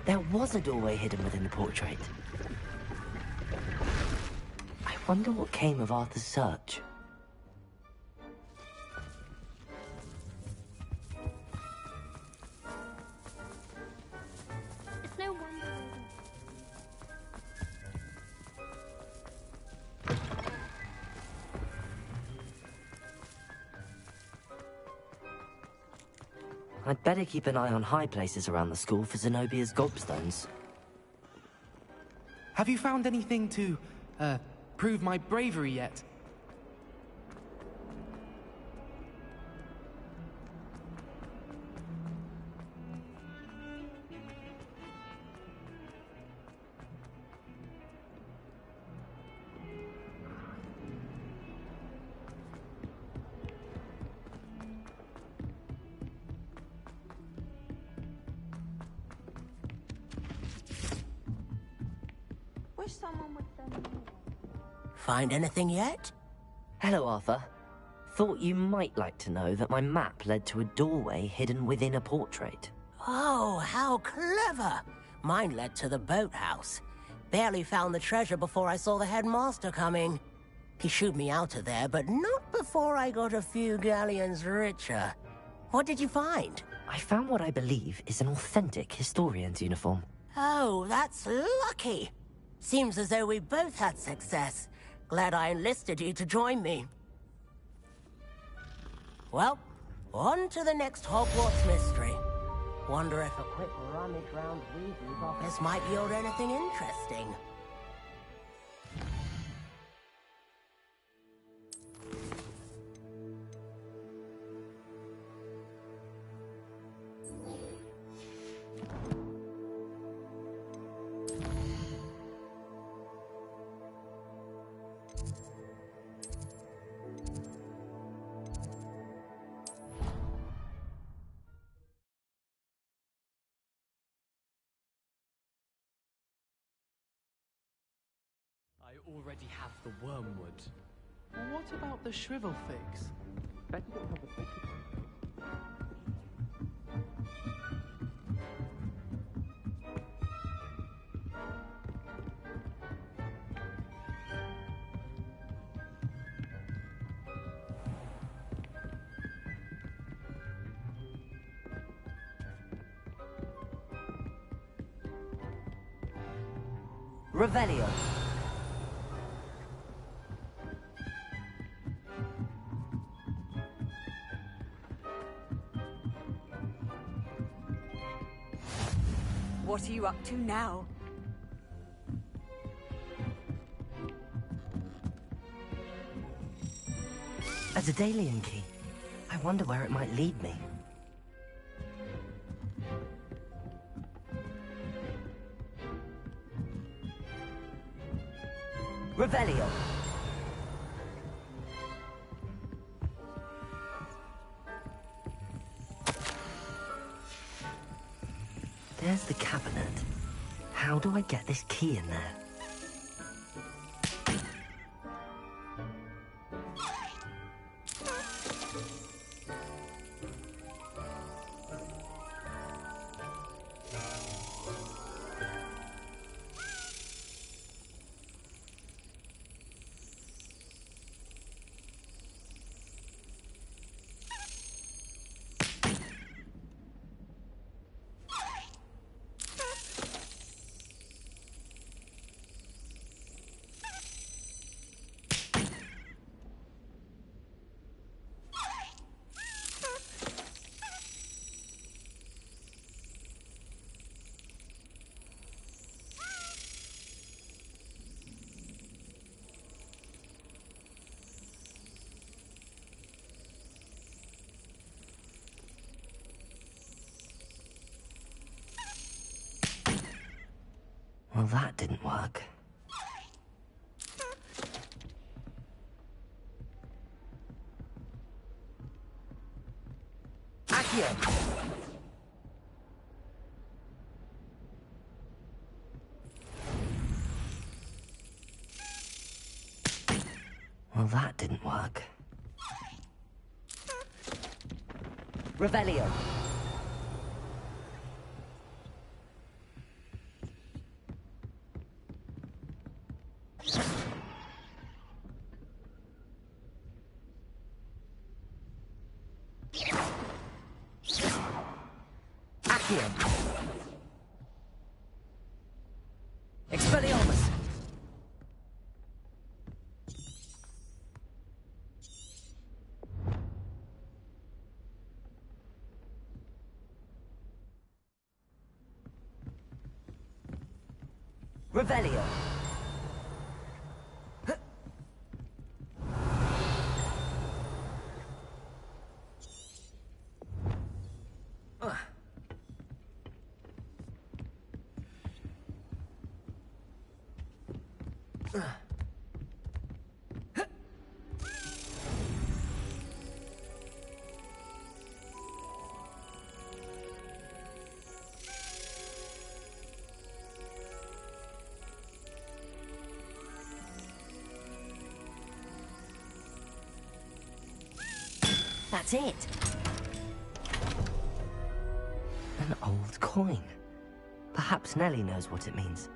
There was a doorway hidden within the portrait. I wonder what came of Arthur's search. It's no wonder. I'd better keep an eye on high places around the school for Zenobia's gobstones. Have you found anything to, prove my bravery yet? Wish someone would send me. Find anything yet? Hello, Arthur. Thought you might like to know that my map led to a doorway hidden within a portrait. Oh, how clever! Mine led to the boathouse. Barely found the treasure before I saw the headmaster coming. He shooed me out of there, but not before I got a few galleons richer. What did you find? I found what I believe is an authentic historian's uniform. Oh, that's lucky. Seems as though we both had success. Glad I enlisted you to join me. Well, on to the next Hogwarts mystery. Wonder if a quick rummage round Weasley's office might yield anything interesting. I already have the wormwood. Well, what about the shrivel figs? Bet you don't have a ticket. Revelio. What are you up to now? A Daedalian key. I wonder where it might lead me. Revelio. There's the cabinet. How do I get this key in there? Well, that didn't work. Accio! Well, that didn't work. Revelio. Expelliarmus! Revelio! That's it. An old coin. Perhaps Nellie knows what it means.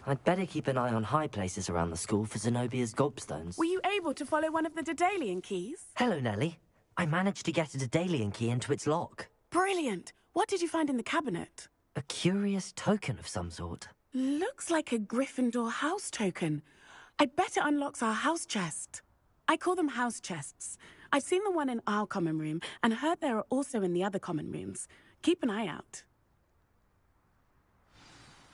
I'd better keep an eye on high places around the school for Zenobia's gobstones. Were you able to follow one of the Daedalian keys? Hello, Nellie. I managed to get a Daedalian key into its lock. Brilliant. What did you find in the cabinet? A curious token of some sort. Looks like a Gryffindor house token. I bet it unlocks our house chest. I call them house chests. I've seen the one in our common room and heard there are also in the other common rooms. Keep an eye out.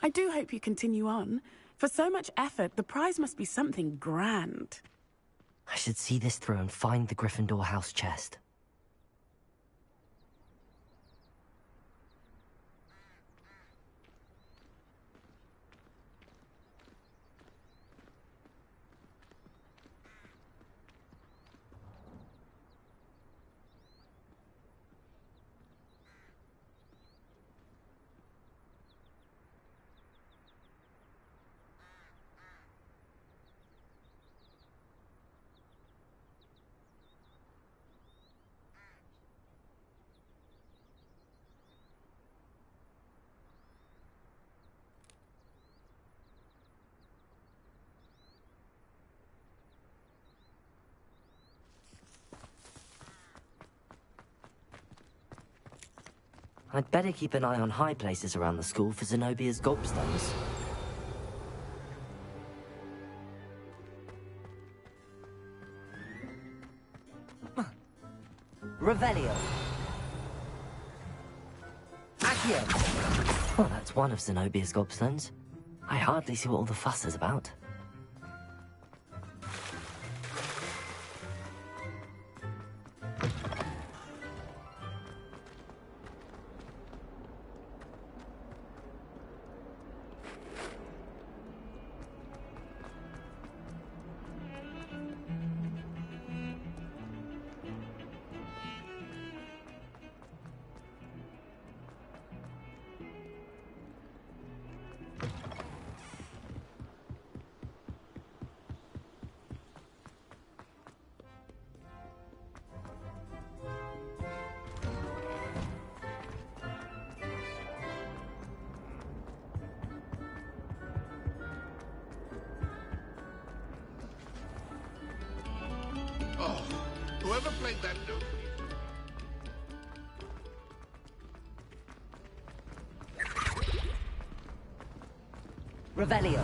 I do hope you continue on. For so much effort, the prize must be something grand. I should see this through and find the Gryffindor house chest. I'd better keep an eye on high places around the school for Zenobia's gobstones. Revelio. Accio. Well, that's one of Zenobia's gobstones. I hardly see what all the fuss is about. Oh, whoever played that note. Revelio.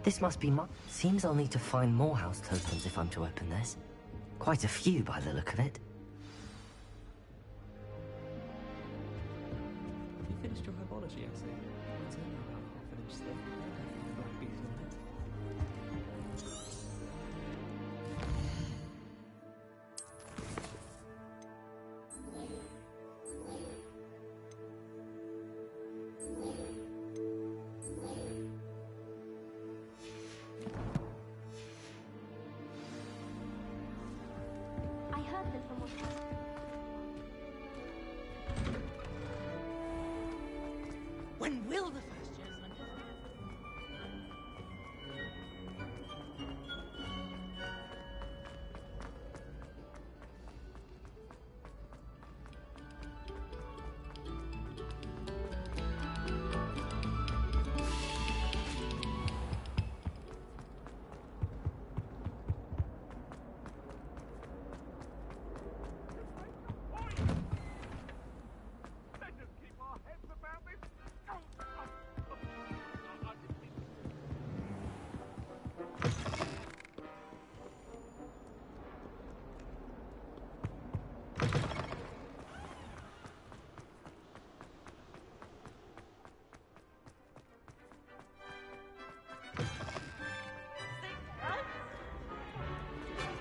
This must be seems I'll need to find more house tokens if I'm to open this. Quite a few by the look of it. You finished your herbology essay? It's only about half an inch thick. Definitely not beating on it. I heard them from one. When will the first years end?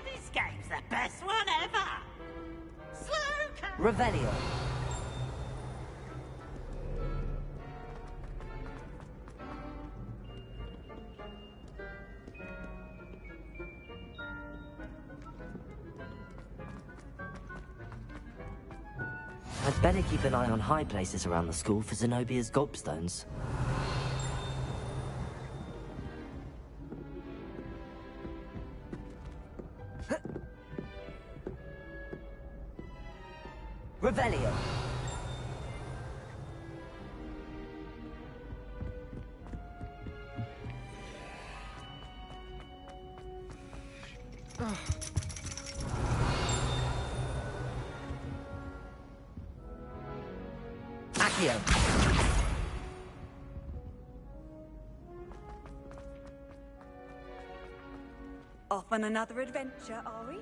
This game's the best one ever! Slow Revelio. I'd better keep an eye on high places around the school for Zenobia's gobstones. Revelio. Accio. Off on another adventure, are we?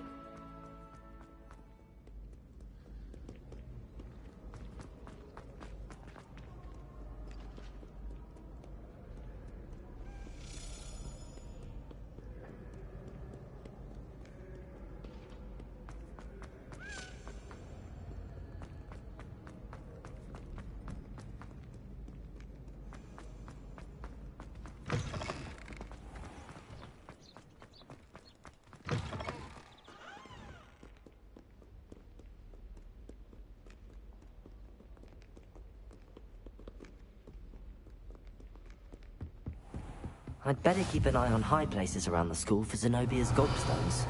I'd better keep an eye on high places around the school for Zenobia's gobstones.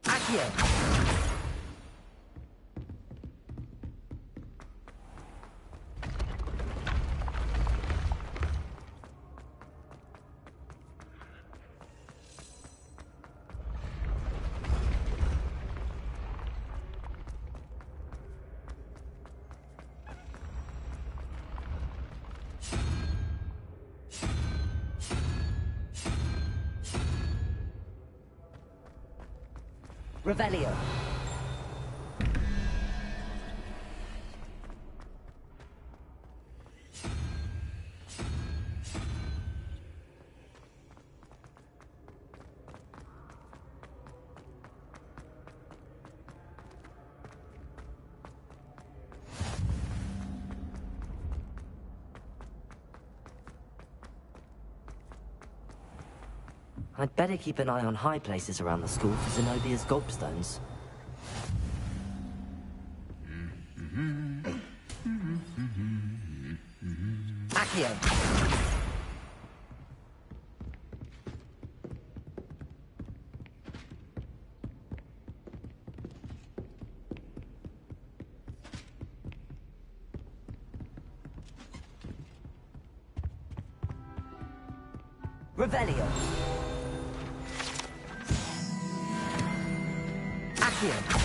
Accio! Revelio. I'd better keep an eye on high places around the school for Zenobia's gobstones. Accio! Revelio! Accio!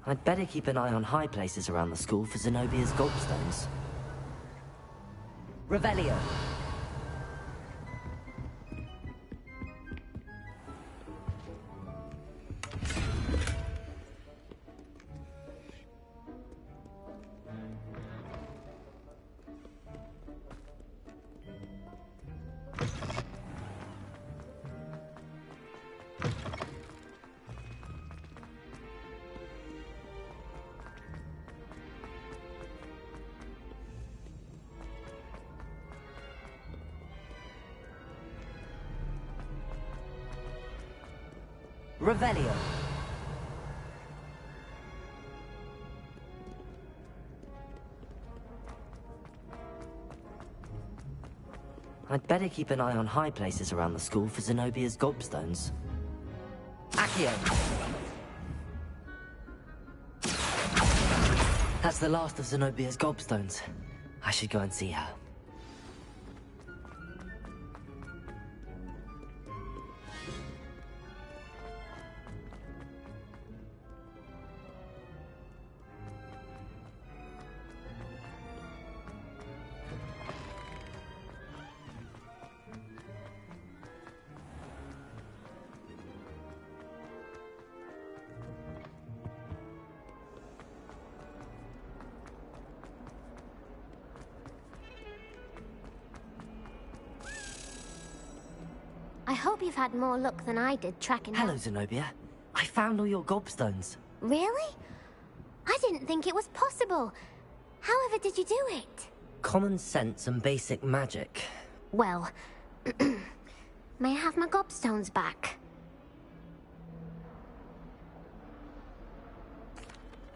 I'd better keep an eye on high places around the school for Zenobia's gobstones. Revelio. Revelio. I'd better keep an eye on high places around the school for Zenobia's gobstones. Accio! That's the last of Zenobia's gobstones. I should go and see her. I hope you've had more luck than I did tracking Hello, down... Zenobia. I found all your gobstones. Really? I didn't think it was possible. However did you do it? Common sense and basic magic. Well, may I have my gobstones back?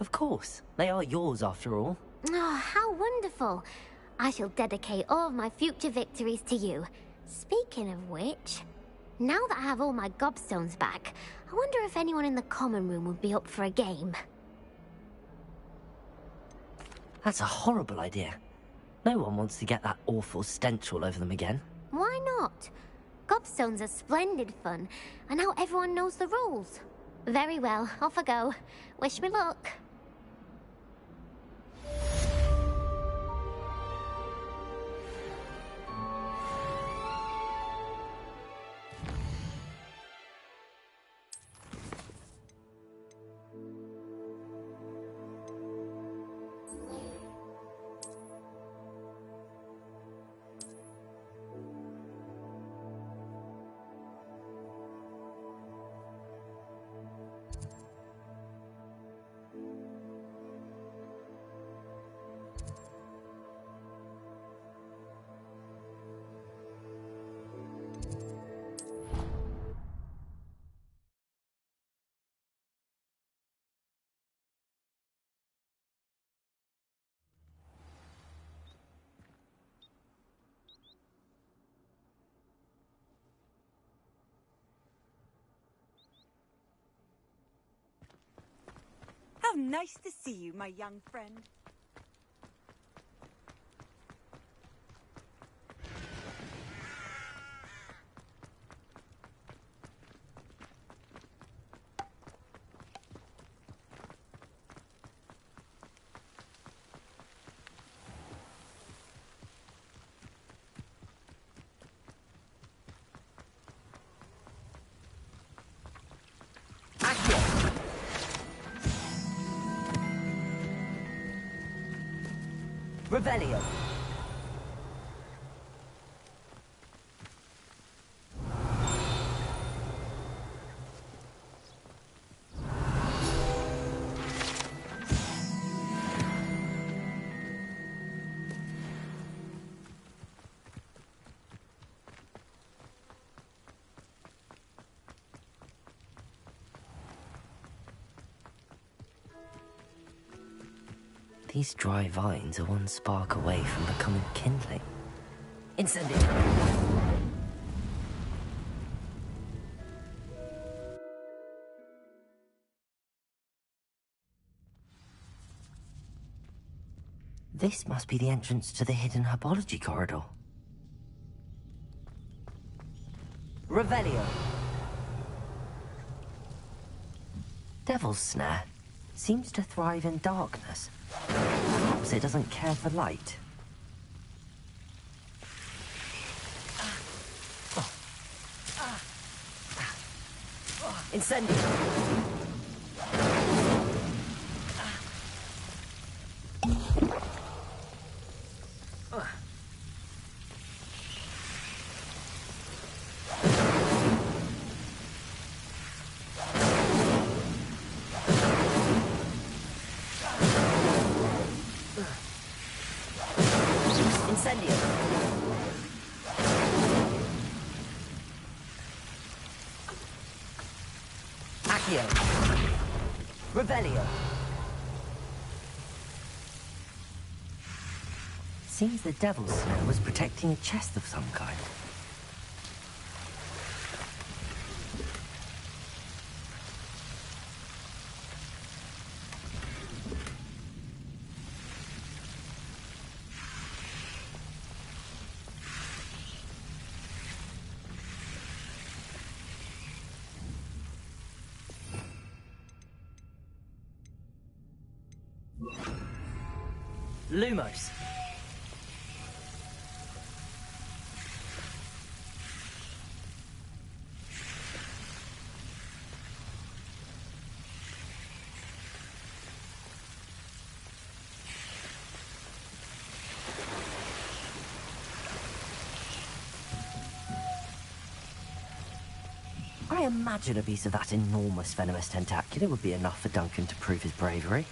Of course. They are yours, after all. Oh, how wonderful. I shall dedicate all of my future victories to you. Speaking of which, now that I have all my gobstones back, I wonder if anyone in the common room would be up for a game. That's a horrible idea. No one wants to get that awful stench all over them again. Why not? Gobstones are splendid fun, and now everyone knows the rules. Very well, off I go. Wish me luck. How nice to see you, my young friend. Revelio. These dry vines are one spark away from becoming kindling. Incendio! This must be the entrance to the hidden herbology corridor. Revelio! Devil's Snare seems to thrive in darkness. Perhaps it doesn't care for light. Incendio! Revelio. Seems the Devil's Snare was protecting a chest of some kind. Lumos. I imagine a piece of that enormous venomous tentacular would be enough for Duncan to prove his bravery.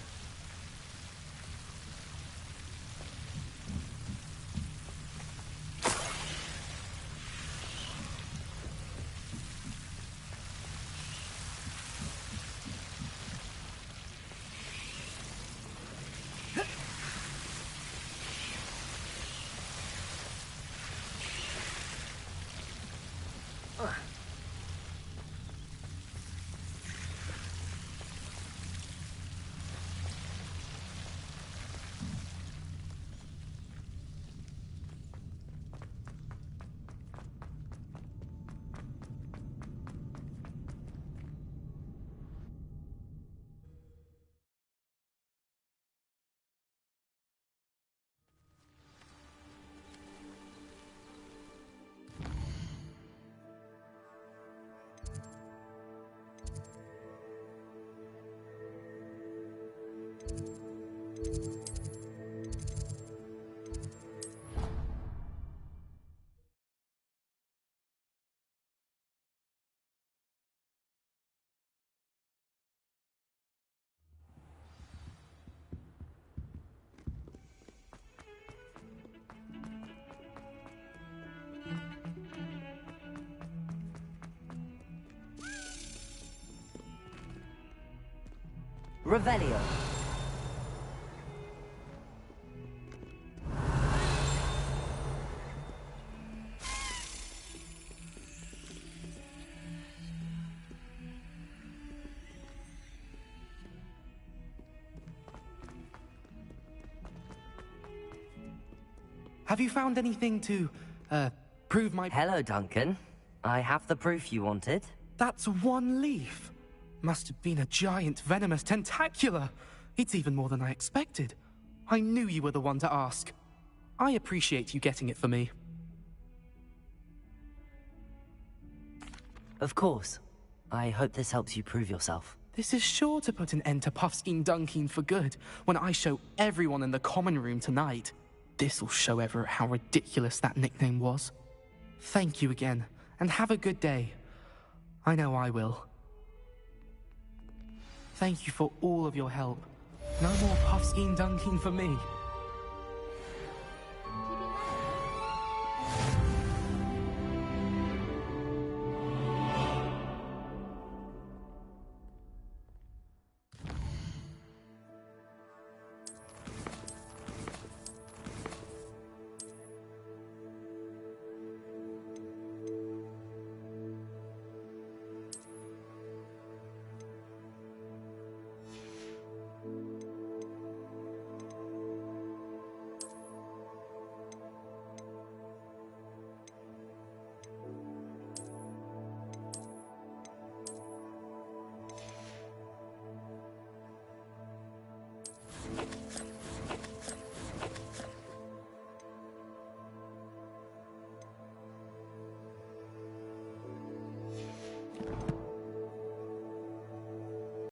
Revelio. Have you found anything to, prove my... Hello, Duncan. I have the proof you wanted. That's one leaf. Must have been a giant venomous tentacula. It's even more than I expected. I knew you were the one to ask. I appreciate you getting it for me. Of course. I hope this helps you prove yourself. This is sure to put an end to Puffskein Dunkin for good when I show everyone in the common room tonight. This'll show Everett how ridiculous that nickname was. Thank you again, and have a good day. I know I will. Thank you for all of your help. No more Puffskein Dunkin for me.